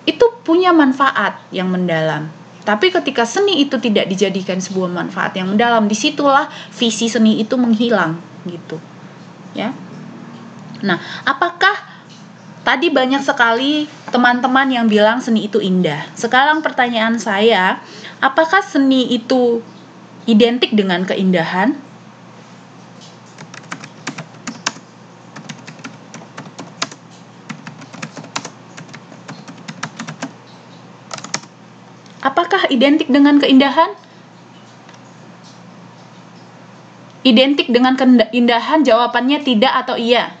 itu punya manfaat yang mendalam. Tapi ketika seni itu tidak dijadikan sebuah manfaat yang mendalam, disitulah visi seni itu menghilang gitu. Ya. Nah, apakah tadi banyak sekali teman-teman yang bilang seni itu indah. Sekarang pertanyaan saya, apakah seni itu identik dengan keindahan? Apakah identik dengan keindahan? Identik dengan keindahan, jawabannya tidak atau iya.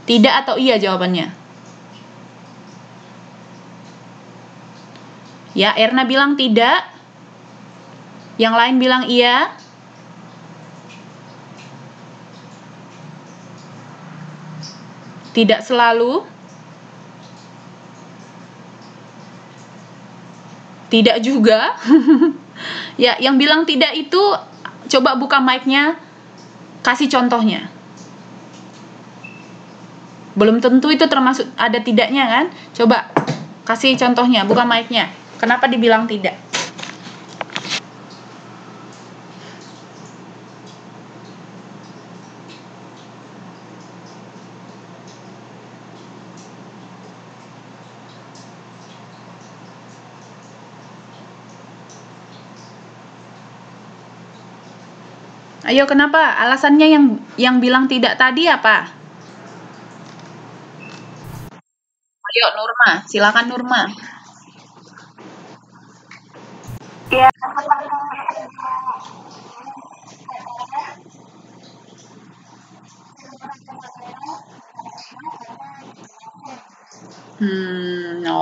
Tidak atau iya jawabannya. Ya, Erna bilang tidak. Yang lain bilang iya. Tidak selalu. Tidak juga. Ya, yang bilang tidak itu coba buka mic-nya, kasih contohnya. Belum tentu itu termasuk ada tidaknya kan? Coba kasih contohnya, buka mic-nya. Kenapa dibilang tidak? Ayo, kenapa? Alasannya yang bilang tidak tadi apa? Ayo Nurma, silakan Nurma. Ya,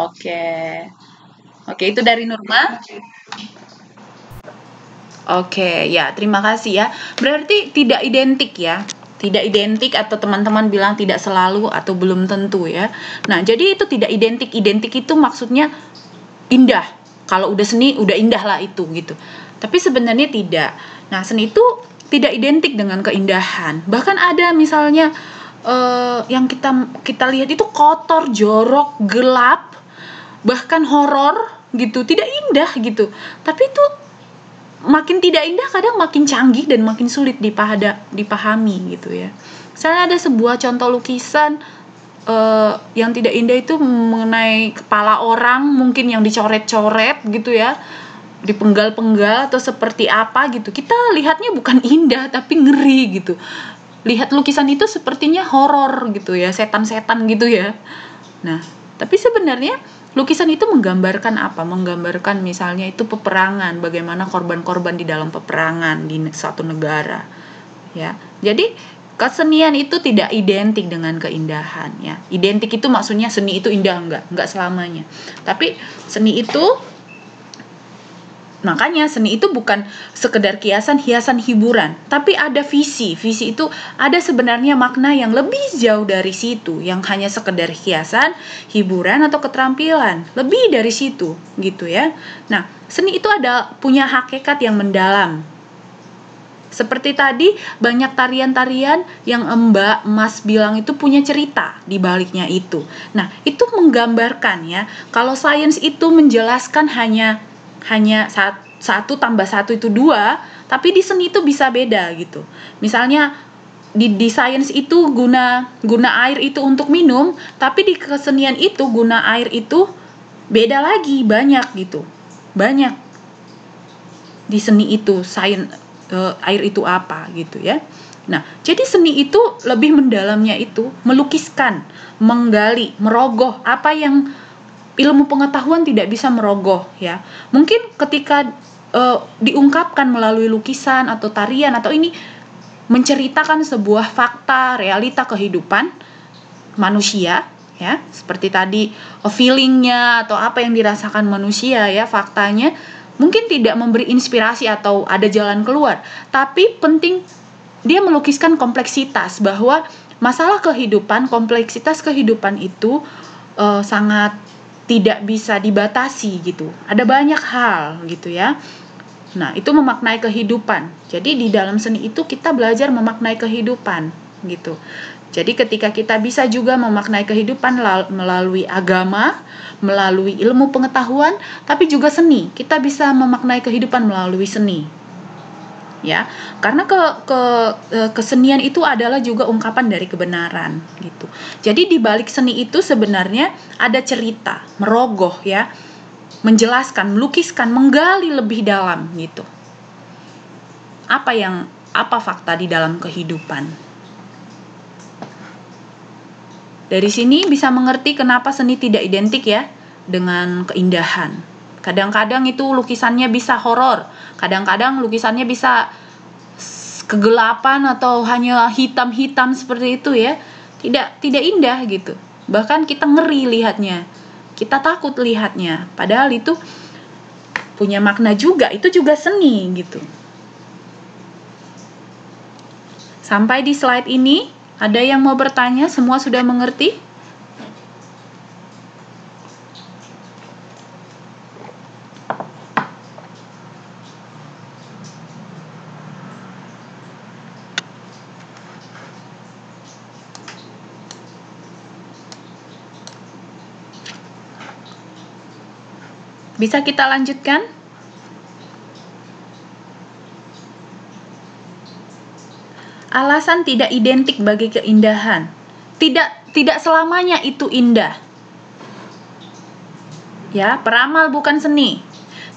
Oke. Oke, itu dari Nurma. Oke, ya, terima kasih ya. Berarti tidak identik ya. Tidak identik atau teman-teman bilang tidak selalu atau belum tentu ya. Nah, jadi itu tidak identik. Identik itu maksudnya indah. Kalau udah seni, udah indah lah itu gitu. Tapi sebenarnya tidak. Nah, seni itu tidak identik dengan keindahan. Bahkan ada misalnya yang kita lihat itu kotor, jorok, gelap, bahkan horor gitu, tidak indah gitu. Tapi itu makin tidak indah kadang makin canggih dan makin sulit dipahami gitu ya. Misalnya ada sebuah contoh lukisan yang tidak indah itu mengenai kepala orang mungkin yang dicoret-coret gitu ya, dipenggal-penggal atau seperti apa gitu. Kita lihatnya bukan indah tapi ngeri gitu. Lihat lukisan itu sepertinya horor gitu ya, setan-setan gitu ya. Nah, tapi sebenarnya lukisan itu menggambarkan apa? Menggambarkan misalnya itu peperangan, bagaimana korban-korban di dalam peperangan di suatu negara. Ya. Jadi kesenian itu tidak identik dengan keindahan ya. Identik itu maksudnya seni itu indah enggak selamanya. Tapi seni itu, makanya seni itu bukan sekedar kiasan, hiasan, hiburan, tapi ada visi. Visi itu ada sebenarnya makna yang lebih jauh dari situ, yang hanya sekedar hiasan, hiburan atau keterampilan. Lebih dari situ, gitu ya. Nah, seni itu punya hakikat yang mendalam. Seperti tadi, banyak tarian-tarian yang Mbak Mas bilang itu punya cerita di baliknya itu. Nah, itu menggambarkan ya, kalau sains itu menjelaskan hanya 1 tambah 1 itu 2, tapi di seni itu bisa beda gitu. Misalnya di sains itu guna air itu untuk minum, tapi di kesenian itu guna air itu beda lagi, banyak gitu. Banyak di seni itu air itu apa gitu ya. Nah, jadi seni itu lebih mendalamnya itu melukiskan, menggali, merogoh apa yang ilmu pengetahuan tidak bisa merogoh ya. Mungkin ketika diungkapkan melalui lukisan atau tarian atau ini menceritakan sebuah fakta, realita kehidupan manusia ya, seperti tadi feelingnya atau apa yang dirasakan manusia ya, faktanya mungkin tidak memberi inspirasi atau ada jalan keluar, tapi penting dia melukiskan kompleksitas bahwa masalah kehidupan, kompleksitas kehidupan itu sangat tidak bisa dibatasi gitu. Ada banyak hal gitu ya. Nah, itu memaknai kehidupan. Jadi di dalam seni itu kita belajar memaknai kehidupan gitu. Jadi ketika kita bisa juga memaknai kehidupan melalui agama, melalui ilmu pengetahuan, tapi juga seni. Kita bisa memaknai kehidupan melalui seni. Ya, karena kesenian itu adalah juga ungkapan dari kebenaran gitu. Jadi di balik seni itu sebenarnya ada cerita, merogoh ya, menjelaskan, melukiskan, menggali lebih dalam gitu. Apa fakta di dalam kehidupan. Dari sini bisa mengerti kenapa seni tidak identik ya dengan keindahan. Kadang-kadang itu lukisannya bisa horor, kadang-kadang lukisannya bisa kegelapan atau hanya hitam-hitam seperti itu ya. Tidak indah gitu. Bahkan kita ngeri lihatnya. Kita takut lihatnya. Padahal itu punya makna juga, itu juga seni gitu. Sampai di slide ini, ada yang mau bertanya? Semua sudah mengerti? Bisa kita lanjutkan? Alasan tidak identik bagi keindahan. Tidak selamanya itu indah. Ya, peramal bukan seni.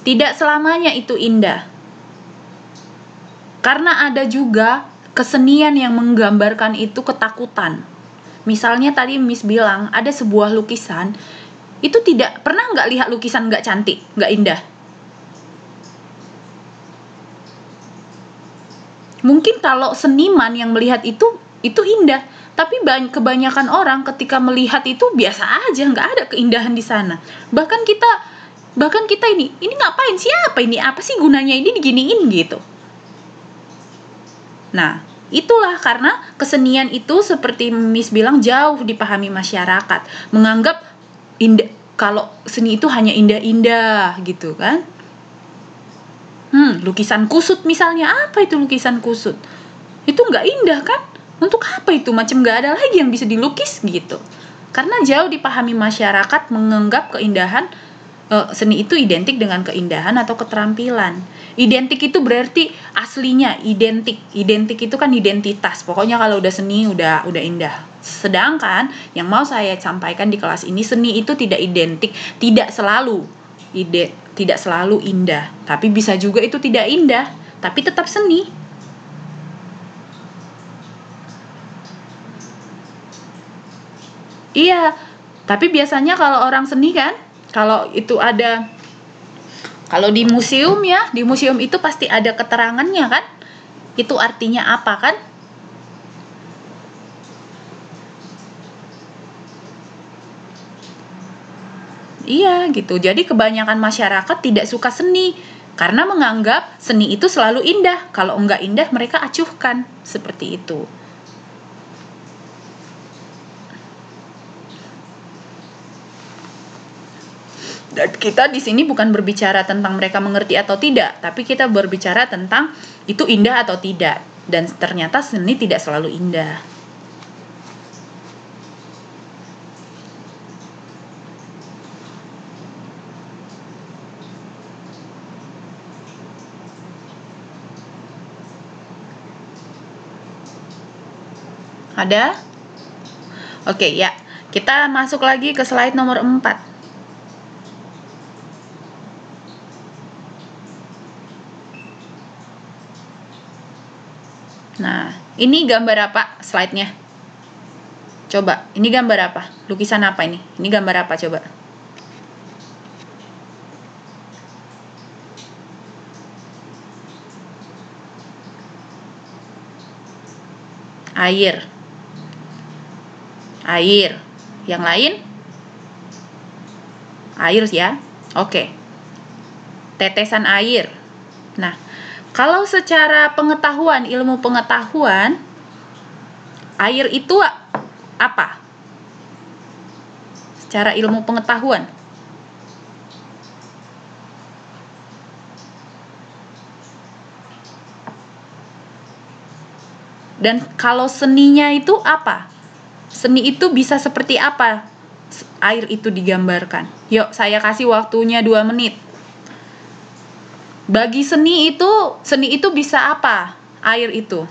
Tidak selamanya itu indah. Karena ada juga kesenian yang menggambarkan itu ketakutan. Misalnya tadi Miss bilang ada sebuah lukisan, itu tidak pernah nggak lihat lukisan nggak cantik, nggak indah. Mungkin kalau seniman yang melihat itu indah, tapi kebanyakan orang ketika melihat itu biasa aja, nggak ada keindahan di sana. Bahkan kita ini ngapain, siapa ini, apa sih gunanya ini diginiin gitu. Nah, itulah karena kesenian itu seperti Miss bilang jauh dipahami masyarakat, menganggap indah, kalau seni itu hanya indah-indah gitu kan. Lukisan kusut misalnya, apa itu lukisan kusut? Itu nggak indah kan? Untuk apa itu? Macam nggak ada lagi yang bisa dilukis gitu. Karena jauh dipahami masyarakat menganggap keindahan seni itu identik dengan keindahan atau keterampilan. Identik itu berarti aslinya identik. Identik itu kan identitas. Pokoknya kalau udah seni udah indah. Sedangkan yang mau saya sampaikan di kelas ini, seni itu tidak identik, tidak selalu indah, tapi bisa juga itu tidak indah, tapi tetap seni. Iya, tapi biasanya kalau orang seni kan, kalau itu ada, kalau di museum ya, di museum itu pasti ada keterangannya kan, itu artinya apa kan? Iya gitu, jadi kebanyakan masyarakat tidak suka seni, karena menganggap seni itu selalu indah, kalau enggak indah mereka acuhkan, seperti itu. Dan kita di sini bukan berbicara tentang mereka mengerti atau tidak, tapi kita berbicara tentang itu indah atau tidak. Dan ternyata seni tidak selalu indah. Ada? Oke, ya. Kita masuk lagi ke slide nomor 4. Nah, ini gambar apa slide-nya? Coba, ini gambar apa? Lukisan apa ini? Ini gambar apa coba? Air. Air. Yang lain? Air ya. Oke. Tetesan air. Nah, kalau secara pengetahuan, ilmu pengetahuan, air itu apa? Secara ilmu pengetahuan. Dan kalau seninya itu apa? Seni itu bisa seperti apa? Air itu digambarkan. Yuk, saya kasih waktunya 2 menit. Bagi seni itu bisa apa? Air itu.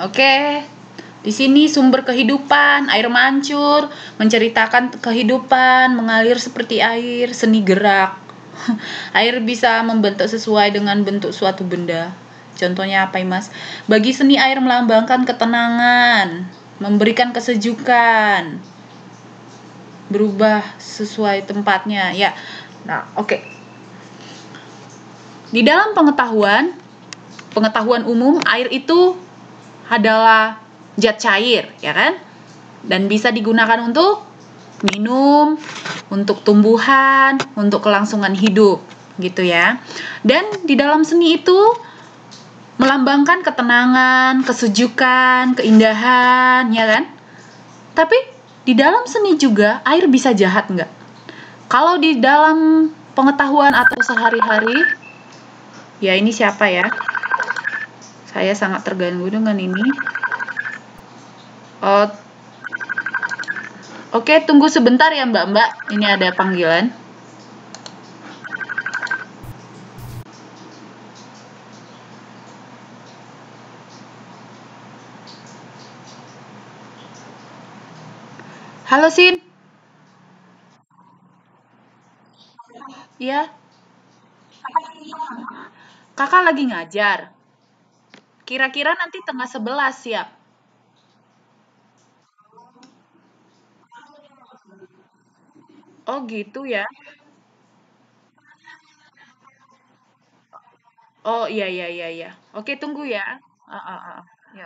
Oke. Di sini sumber kehidupan, air mancur, menceritakan kehidupan, mengalir seperti air, seni gerak. Air bisa membentuk sesuai dengan bentuk suatu benda. Contohnya apa, Mas? Bagi seni, air melambangkan ketenangan, memberikan kesejukan, berubah sesuai tempatnya. Ya. Nah, oke. Di dalam pengetahuan umum, air itu adalah zat cair, ya kan? Dan bisa digunakan untuk minum, untuk tumbuhan, untuk kelangsungan hidup, gitu ya. Dan di dalam seni itu melambangkan ketenangan, kesejukan, keindahan, ya kan? Tapi di dalam seni juga air bisa jahat nggak? Kalau di dalam pengetahuan atau sehari-hari, ya ini siapa ya? Saya sangat terganggu dengan ini. Oke, tunggu sebentar ya Mbak. Ini ada panggilan. Halo Sin, ya kakak lagi ngajar. Kira-kira nanti tengah 11 siap. Oh gitu ya. Oh iya iya iya iya. Oke tunggu ya. Ah, ah, ah. Ya.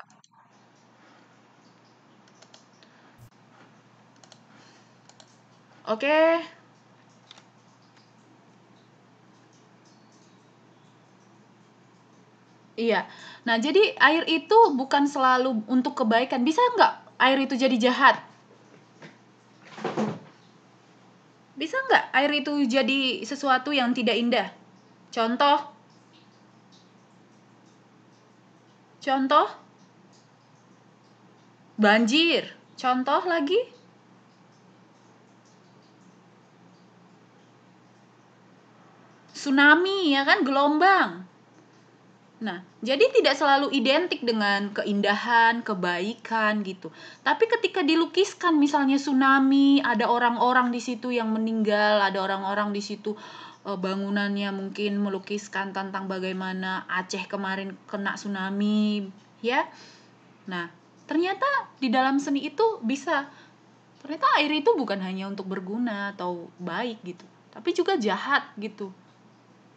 Oke. Iya. Nah jadi air itu bukan selalu untuk kebaikan. Bisa nggak air itu jadi jahat? Bisa nggak air itu jadi sesuatu yang tidak indah? Contoh, contoh banjir. Contoh lagi tsunami ya kan gelombang. Nah, jadi tidak selalu identik dengan keindahan, kebaikan gitu. Tapi ketika dilukiskan misalnya tsunami, ada orang-orang di situ yang meninggal, ada orang-orang di situ bangunannya mungkin melukiskan tentang bagaimana Aceh kemarin kena tsunami, ya. Nah, ternyata di dalam seni itu bisa ternyata air itu bukan hanya untuk berguna atau baik gitu, tapi juga jahat gitu.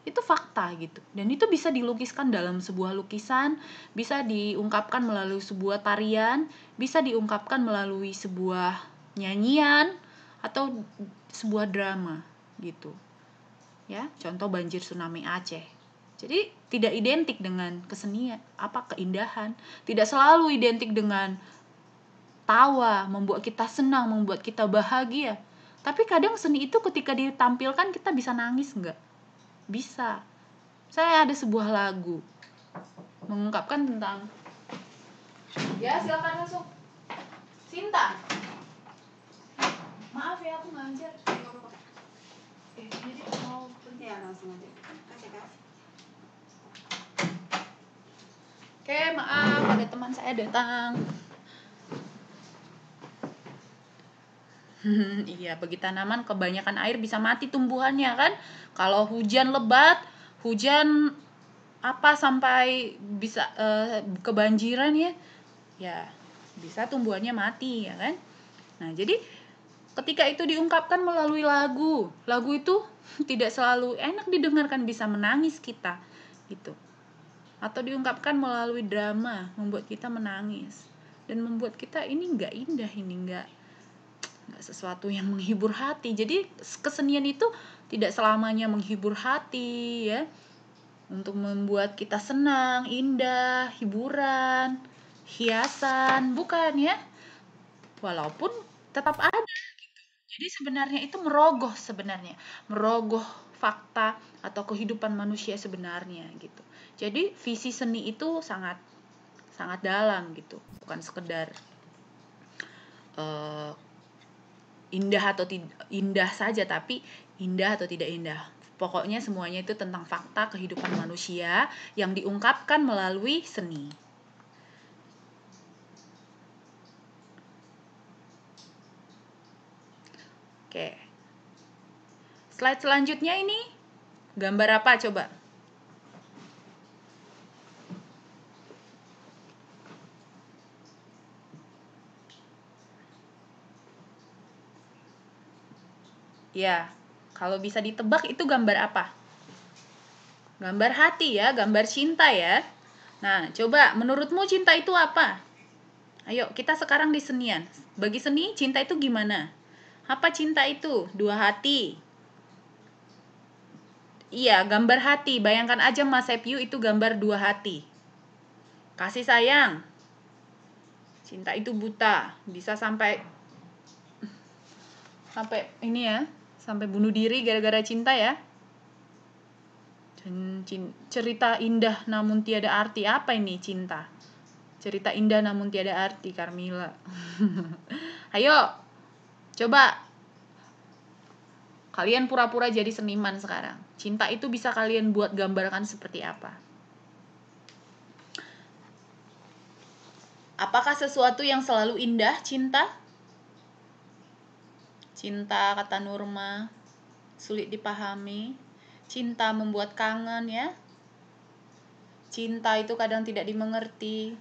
Itu fakta gitu, dan itu bisa dilukiskan dalam sebuah lukisan, bisa diungkapkan melalui sebuah tarian, bisa diungkapkan melalui sebuah nyanyian atau sebuah drama gitu ya. Contoh banjir tsunami Aceh. Jadi tidak identik dengan kesenian, keindahan, tidak selalu identik dengan tawa, membuat kita senang, membuat kita bahagia. Tapi kadang seni itu ketika ditampilkan kita bisa nangis nggak? Bisa. Saya ada sebuah lagu mengungkapkan tentang, ya silakan masuk. Sinta, maaf ya aku ngajar. Jadi mau pergi ya langsung aja. Kasih. Oke, maaf ada teman saya datang. Iya, bagi tanaman kebanyakan air bisa mati tumbuhannya kan. Kalau hujan lebat, hujan sampai bisa kebanjiran ya bisa tumbuhannya mati ya kan. Nah jadi ketika itu diungkapkan melalui lagu itu tidak selalu enak didengarkan, bisa menangis kita gitu, atau diungkapkan melalui drama membuat kita menangis dan membuat kita ini nggak indah, ini nggak sesuatu yang menghibur hati. Jadi kesenian itu tidak selamanya menghibur hati ya, untuk membuat kita senang, indah, hiburan, hiasan, bukan ya. Walaupun tetap ada. Jadi sebenarnya itu merogoh fakta atau kehidupan manusia sebenarnya gitu. Jadi visi seni itu sangat sangat dalam gitu, bukan sekedar uh, indah atau tidak indah saja, tapi indah atau tidak indah. Pokoknya semuanya itu tentang fakta kehidupan manusia yang diungkapkan melalui seni. Oke. Slide selanjutnya ini gambar apa coba? Ya, kalau bisa ditebak itu gambar apa? Gambar hati ya, gambar cinta ya. Nah, coba menurutmu cinta itu apa? Ayo, kita sekarang di senian. Bagi seni, cinta itu gimana? Apa cinta itu? Dua hati. Iya, gambar hati. Bayangkan aja Mas Sepyu itu gambar dua hati. Kasih sayang. Cinta itu buta. Bisa sampai ini ya, sampai bunuh diri gara-gara cinta ya. Cerita indah namun tiada arti. Apa ini cinta? Cerita indah namun tiada arti, Carmila. Ayo, coba kalian pura-pura jadi seniman sekarang. Cinta itu bisa kalian buat gambarkan seperti apa? Apakah sesuatu yang selalu indah, cinta? Cinta, kata Nurma, sulit dipahami. Cinta membuat kangen ya. Cinta itu kadang tidak dimengerti.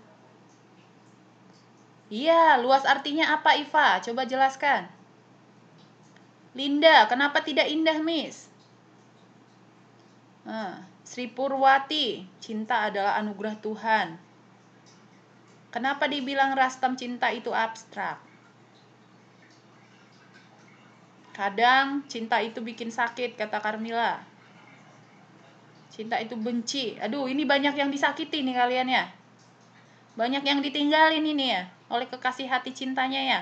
Iya, luas artinya apa Iva? Coba jelaskan. Linda, kenapa tidak indah, Miss? Sri Purwati, cinta adalah anugerah Tuhan. Kenapa dibilang Rastam cinta itu abstrak? Kadang cinta itu bikin sakit, kata Carmila. Cinta itu benci. Aduh, ini banyak yang disakiti nih kalian ya. Banyak yang ditinggalin ini ya, oleh kekasih hati cintanya ya.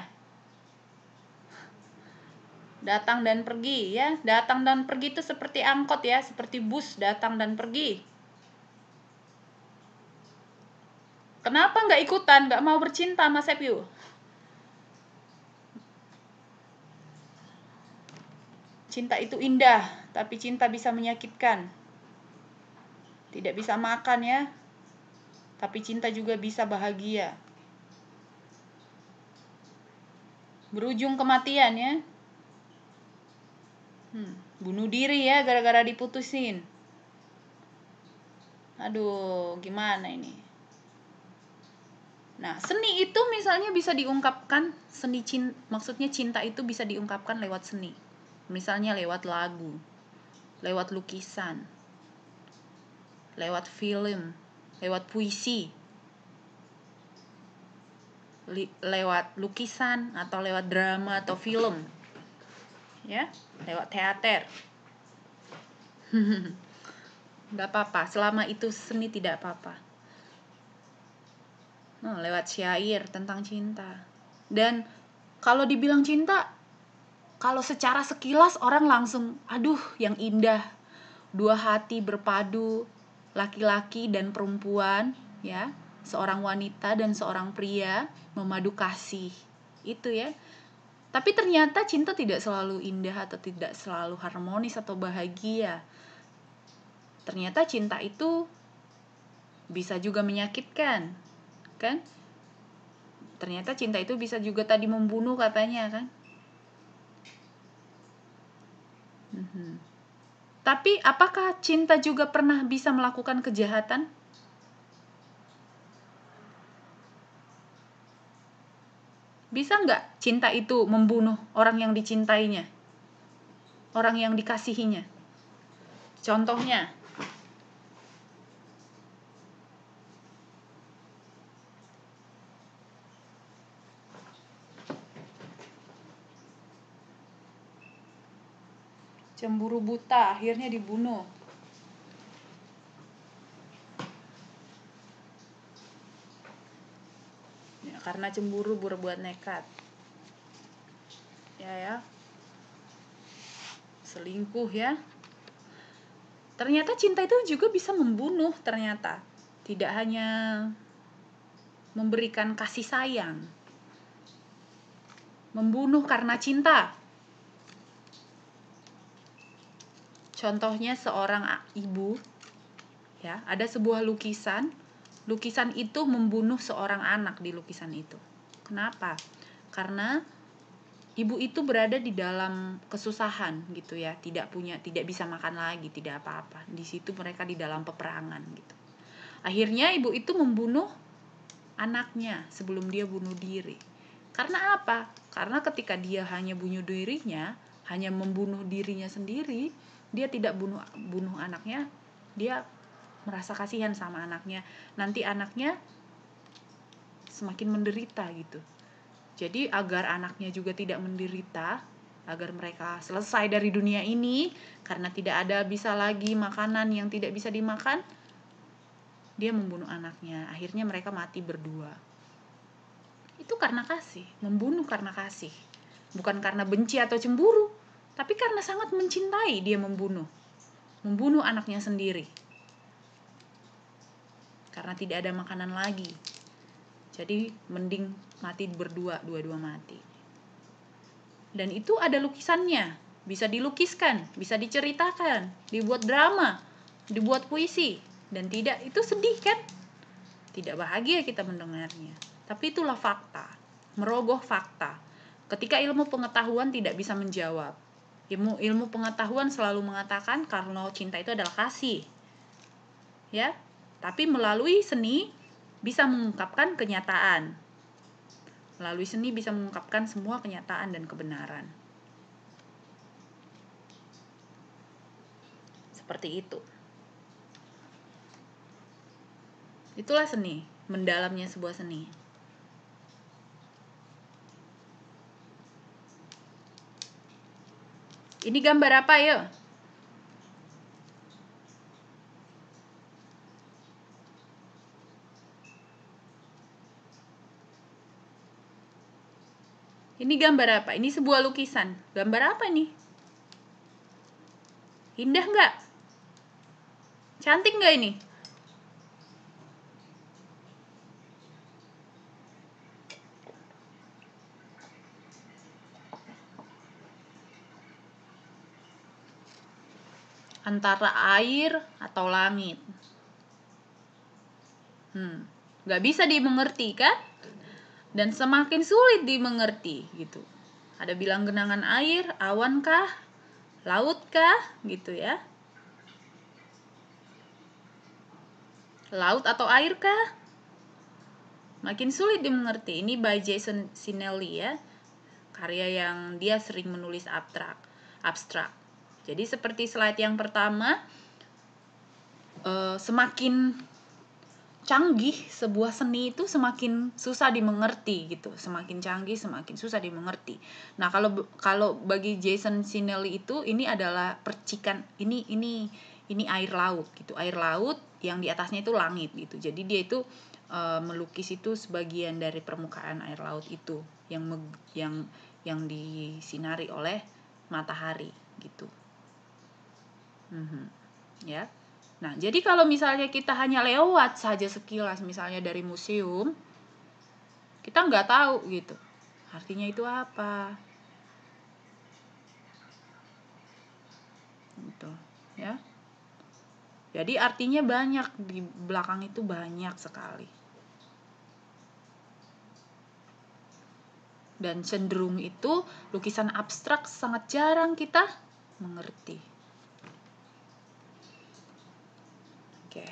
Datang dan pergi ya. Datang dan pergi itu seperti angkot ya, seperti bus datang dan pergi. Kenapa nggak ikutan, nggak mau bercinta Mas Sepyu? Cinta itu indah, tapi cinta bisa menyakitkan. Tidak bisa makan ya, tapi cinta juga bisa bahagia. Berujung kematian ya. Bunuh diri ya gara-gara diputusin. Aduh, gimana ini? Nah, seni itu misalnya bisa diungkapkan, maksudnya cinta itu bisa diungkapkan lewat seni. Misalnya lewat lagu, lewat lukisan, lewat film, lewat puisi, lewat lukisan atau lewat drama atau film. Ya, lewat teater. Nggak apa-apa, selama itu seni tidak apa-apa. Lewat syair tentang cinta. Dan kalau dibilang cinta, kalau secara sekilas orang langsung, aduh yang indah. Dua hati berpadu, laki-laki dan perempuan, ya, seorang wanita dan seorang pria memadu kasih. Itu ya. Tapi ternyata cinta tidak selalu indah atau tidak selalu harmonis atau bahagia. Ternyata cinta itu bisa juga menyakitkan, kan? Ternyata cinta itu bisa juga tadi membunuh katanya, kan? Tapi apakah cinta juga pernah bisa melakukan kejahatan? Bisa nggak cinta itu membunuh orang yang dicintainya? Orang yang dikasihinya? Contohnya, cemburu buta, akhirnya dibunuh. Ya, karena cemburu berbuat nekat. Ya. Selingkuh ya. Ternyata cinta itu juga bisa membunuh ternyata. Tidak hanya memberikan kasih sayang. Membunuh karena cinta. Contohnya seorang ibu, ya, ada sebuah lukisan. Lukisan itu membunuh seorang anak di lukisan itu. Kenapa? Karena ibu itu berada di dalam kesusahan gitu ya, tidak bisa makan lagi, tidak apa-apa. Di situ mereka di dalam peperangan gitu. Akhirnya ibu itu membunuh anaknya sebelum dia bunuh diri. Karena apa? Karena ketika dia hanya bunuh dirinya, hanya membunuh dirinya sendiri, dia tidak bunuh anaknya, dia merasa kasihan sama anaknya. Nanti anaknya semakin menderita gitu. Jadi agar anaknya juga tidak menderita, agar mereka selesai dari dunia ini, karena tidak ada bisa lagi makanan yang tidak bisa dimakan, dia membunuh anaknya. Akhirnya mereka mati berdua. Itu karena kasih, membunuh karena kasih. Bukan karena benci atau cemburu, tapi karena sangat mencintai dia membunuh. Membunuh anaknya sendiri. Karena tidak ada makanan lagi. Jadi mending mati berdua, dua-dua mati. Dan itu ada lukisannya. Bisa dilukiskan, bisa diceritakan, dibuat drama, dibuat puisi. Dan tidak, itu sedih kan? Tidak bahagia kita mendengarnya. Tapi itulah fakta. Merogoh fakta. ketika ilmu pengetahuan tidak bisa menjawab. Ilmu pengetahuan selalu mengatakan kalau cinta itu adalah kasih. Ya, tapi melalui seni bisa mengungkapkan kenyataan. Melalui seni bisa mengungkapkan semua kenyataan dan kebenaran. Seperti itu. Itulah seni, mendalamnya sebuah seni. Ini gambar apa ya? Ini gambar apa? Ini sebuah lukisan. Gambar apa nih? Indah nggak? Cantik nggak ini? Antara air atau langit. Nggak bisa dimengerti kan? Dan semakin sulit dimengerti gitu. Ada bilang genangan air, awan kah, laut kah, gitu ya. Laut atau air kah? Makin sulit dimengerti. Ini by Jason Sinelli ya. Karya yang dia sering menulis abstrak. Jadi seperti slide yang pertama, semakin canggih sebuah seni itu semakin susah dimengerti gitu. Semakin canggih semakin susah dimengerti. Nah, kalau bagi Jason Sinelli itu ini adalah percikan, ini air laut gitu. Air laut yang di atasnya itu langit gitu. Jadi dia itu melukis itu sebagian dari permukaan air laut itu yang disinari oleh matahari gitu. Ya. Nah, jadi kalau misalnya kita hanya lewat saja sekilas, misalnya dari museum, kita nggak tahu gitu, artinya itu apa, gitu, ya. Jadi artinya banyak di belakang itu, banyak sekali. Dan cenderung itu lukisan abstrak sangat jarang kita mengerti. Oke.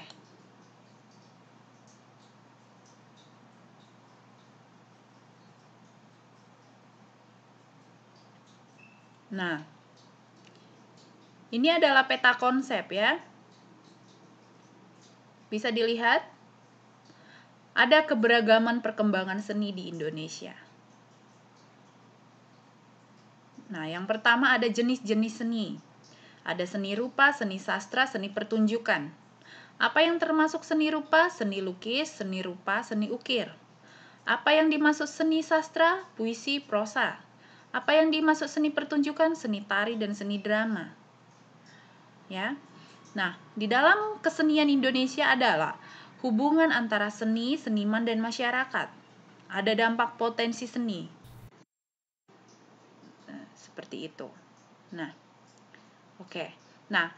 Nah, ini adalah peta konsep ya. Bisa dilihat, ada keberagaman perkembangan seni di Indonesia. Nah, yang pertama ada jenis-jenis seni. Ada seni rupa, seni sastra, seni pertunjukan. Apa yang termasuk seni rupa? Seni lukis, seni rupa, seni ukir. Apa yang dimaksud seni sastra? Puisi, prosa. Apa yang dimaksud seni pertunjukan? Seni tari dan seni drama. Ya. Nah, di dalam kesenian Indonesia adalah hubungan antara seni, seniman, dan masyarakat. Ada dampak potensi seni. Nah, seperti itu. Nah, oke. Nah,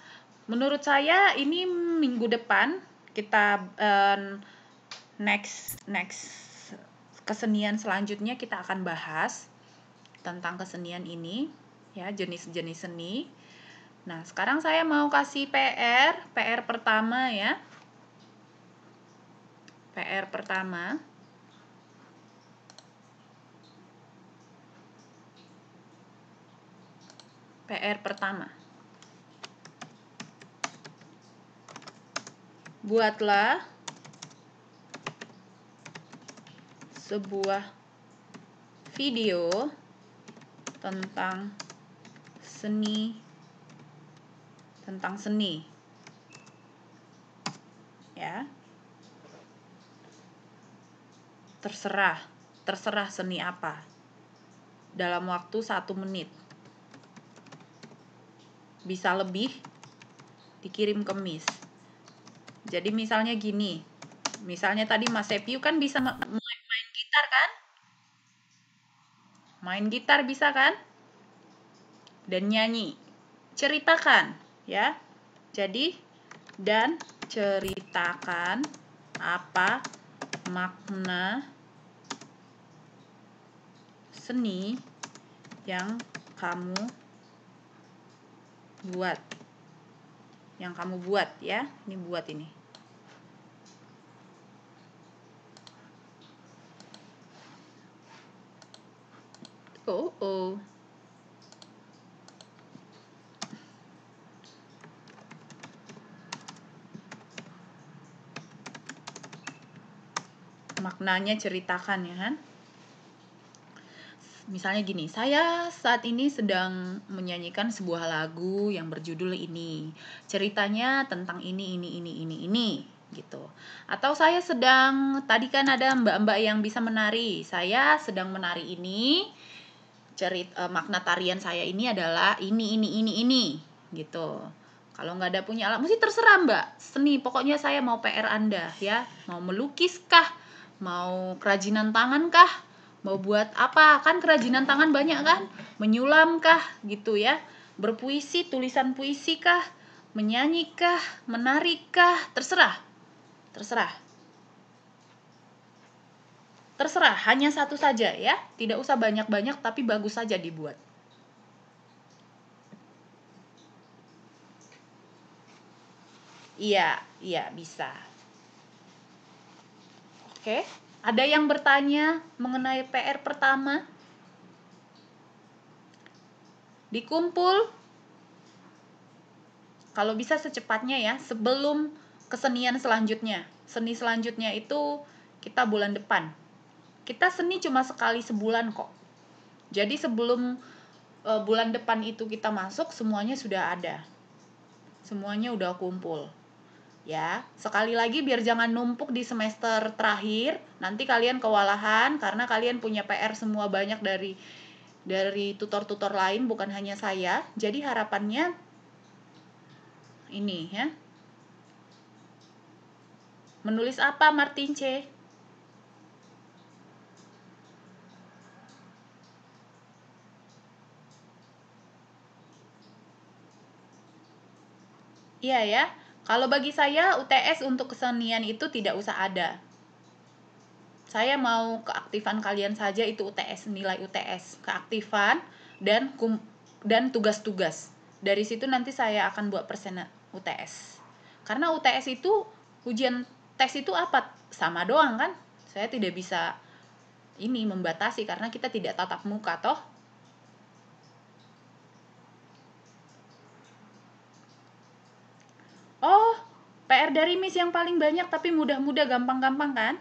menurut saya ini minggu depan kita next kesenian selanjutnya kita akan bahas tentang kesenian ini ya, jenis-jenis seni. Nah, sekarang saya mau kasih PR pertama ya. PR pertama. Buatlah sebuah video tentang seni. Ya. Terserah seni apa. Dalam waktu 1 menit. Bisa lebih, dikirim ke Miss. Jadi misalnya gini, misalnya tadi Mas Sepiu kan bisa main gitar kan? Main gitar bisa kan? Dan nyanyi. Ceritakan ya. Jadi, dan ceritakan apa makna seni yang kamu buat. Yang kamu buat ya. Ini buat ini. Oh. Maknanya ceritakan ya kan. Misalnya gini, saya saat ini sedang menyanyikan sebuah lagu yang berjudul ini. Ceritanya tentang ini gitu. Atau saya sedang, tadi kan ada mbak-mbak yang bisa menari. Saya sedang menari ini. Makna tarian saya ini adalah ini gitu. Kalau nggak ada punya alat, mesti terserah mbak. Seni, pokoknya saya mau PR Anda ya. Mau melukis kah? Mau kerajinan tangan kah? Mau buat apa? Kan kerajinan tangan banyak kan? Menyulam kah? Gitu ya. Berpuisi, tulisan puisi kah? Menyanyi kah? Menari kah? Terserah. Terserah, hanya satu saja ya. Tidak usah banyak-banyak tapi bagus saja dibuat. Iya, bisa. Oke, ada yang bertanya mengenai PR pertama? Dikumpul, kalau bisa secepatnya ya, sebelum kesenian selanjutnya. Seni selanjutnya itu kita bulan depan. Kita seni cuma sekali sebulan kok. Jadi sebelum bulan depan itu kita masuk, semuanya sudah ada. Semuanya udah kumpul. Ya, sekali lagi biar jangan numpuk di semester terakhir, nanti kalian kewalahan karena kalian punya PR semua banyak dari tutor-tutor lain, bukan hanya saya. Jadi harapannya ini ya. Menulis apa Martin C? Iya ya. Kalau bagi saya UTS untuk kesenian itu tidak usah ada. Saya mau keaktifan kalian saja itu UTS, nilai UTS, keaktifan dan tugas-tugas. Dari situ nanti saya akan buat persen UTS. Karena UTS itu ujian tes itu apa? Sama doang kan? Saya tidak bisa ini membatasi karena kita tidak tatap muka toh. Oh, PR dari Miss yang paling banyak tapi mudah-mudah gampang-gampang kan?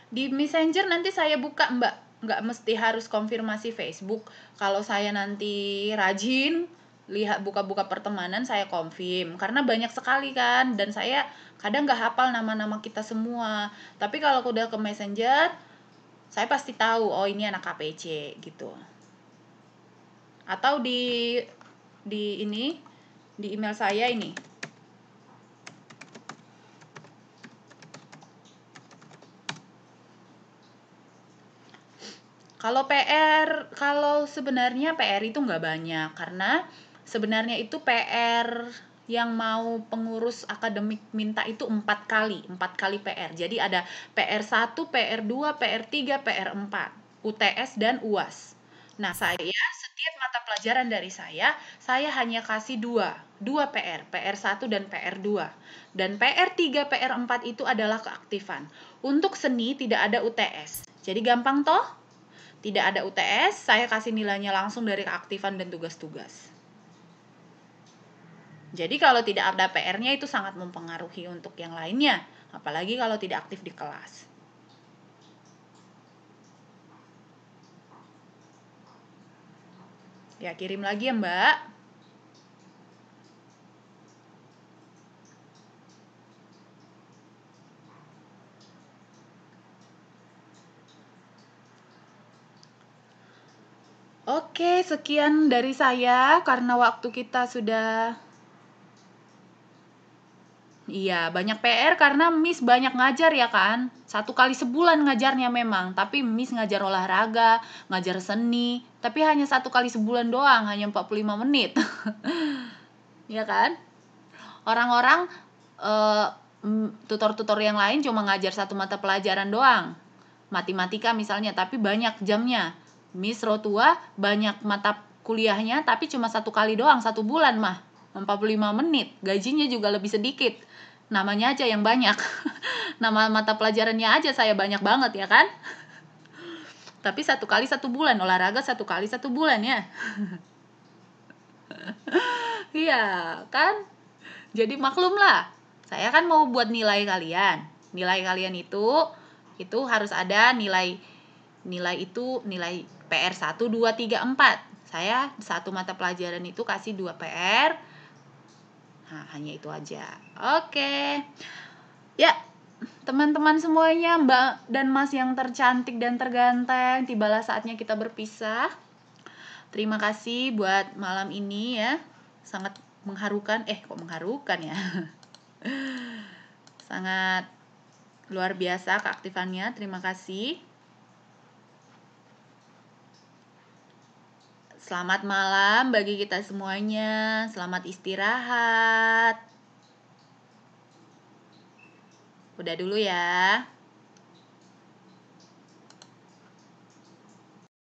Di Messenger nanti saya buka mbak, nggak mesti harus konfirmasi Facebook. Kalau saya nanti rajin lihat buka-buka pertemanan, saya konfirm karena banyak sekali kan, dan saya kadang nggak hafal nama-nama kita semua. Tapi kalau udah ke Messenger, saya pasti tahu oh ini anak KPC gitu. Atau di ini di email saya ini. Kalau sebenarnya PR itu nggak banyak, karena sebenarnya itu PR yang mau pengurus akademik minta itu 4 kali PR. Jadi ada PR1, PR2, PR3, PR4, UTS dan UAS. Nah, saya setiap mata pelajaran dari saya hanya kasih dua PR, PR1 dan PR2. Dan PR3, PR4 itu adalah keaktifan. Untuk seni tidak ada UTS. Jadi gampang toh? Tidak ada UTS, saya kasih nilainya langsung dari keaktifan dan tugas-tugas. Jadi kalau tidak ada PR-nya itu sangat mempengaruhi untuk yang lainnya, apalagi kalau tidak aktif di kelas. Ya, kirim lagi ya, Mbak. Oke, sekian dari saya karena waktu kita sudah. Iya, banyak PR karena Miss banyak ngajar ya kan. 1 kali sebulan ngajarnya memang, tapi Miss ngajar olahraga, ngajar seni, tapi hanya 1 kali sebulan doang, hanya 45 menit. Ya kan? Orang-orang tutor-tutor yang lain cuma ngajar 1 mata pelajaran doang. matematika misalnya, tapi banyak jamnya. Miss Rotua banyak mata kuliahnya, tapi cuma 1 kali doang, 1 bulan mah. 45 menit, gajinya juga lebih sedikit. Namanya aja yang banyak. Nama mata pelajarannya aja saya banyak banget ya kan? Tapi 1 kali 1 bulan, olahraga 1 kali 1 bulan ya. Iya kan? Jadi maklum lah. Saya kan mau buat nilai kalian. Nilai kalian itu harus ada nilai itu nilai PR 1, 2, 3, 4. Saya 1 mata pelajaran itu kasih 2 PR. Nah, hanya itu aja. Oke. Ya, teman-teman semuanya, Mbak dan Mas yang tercantik dan terganteng, tibalah saatnya kita berpisah. Terima kasih buat malam ini ya. Sangat mengharukan. Kok mengharukan ya? Sangat luar biasa keaktifannya. Terima kasih. Selamat malam bagi kita semuanya. Selamat istirahat. Udah dulu ya.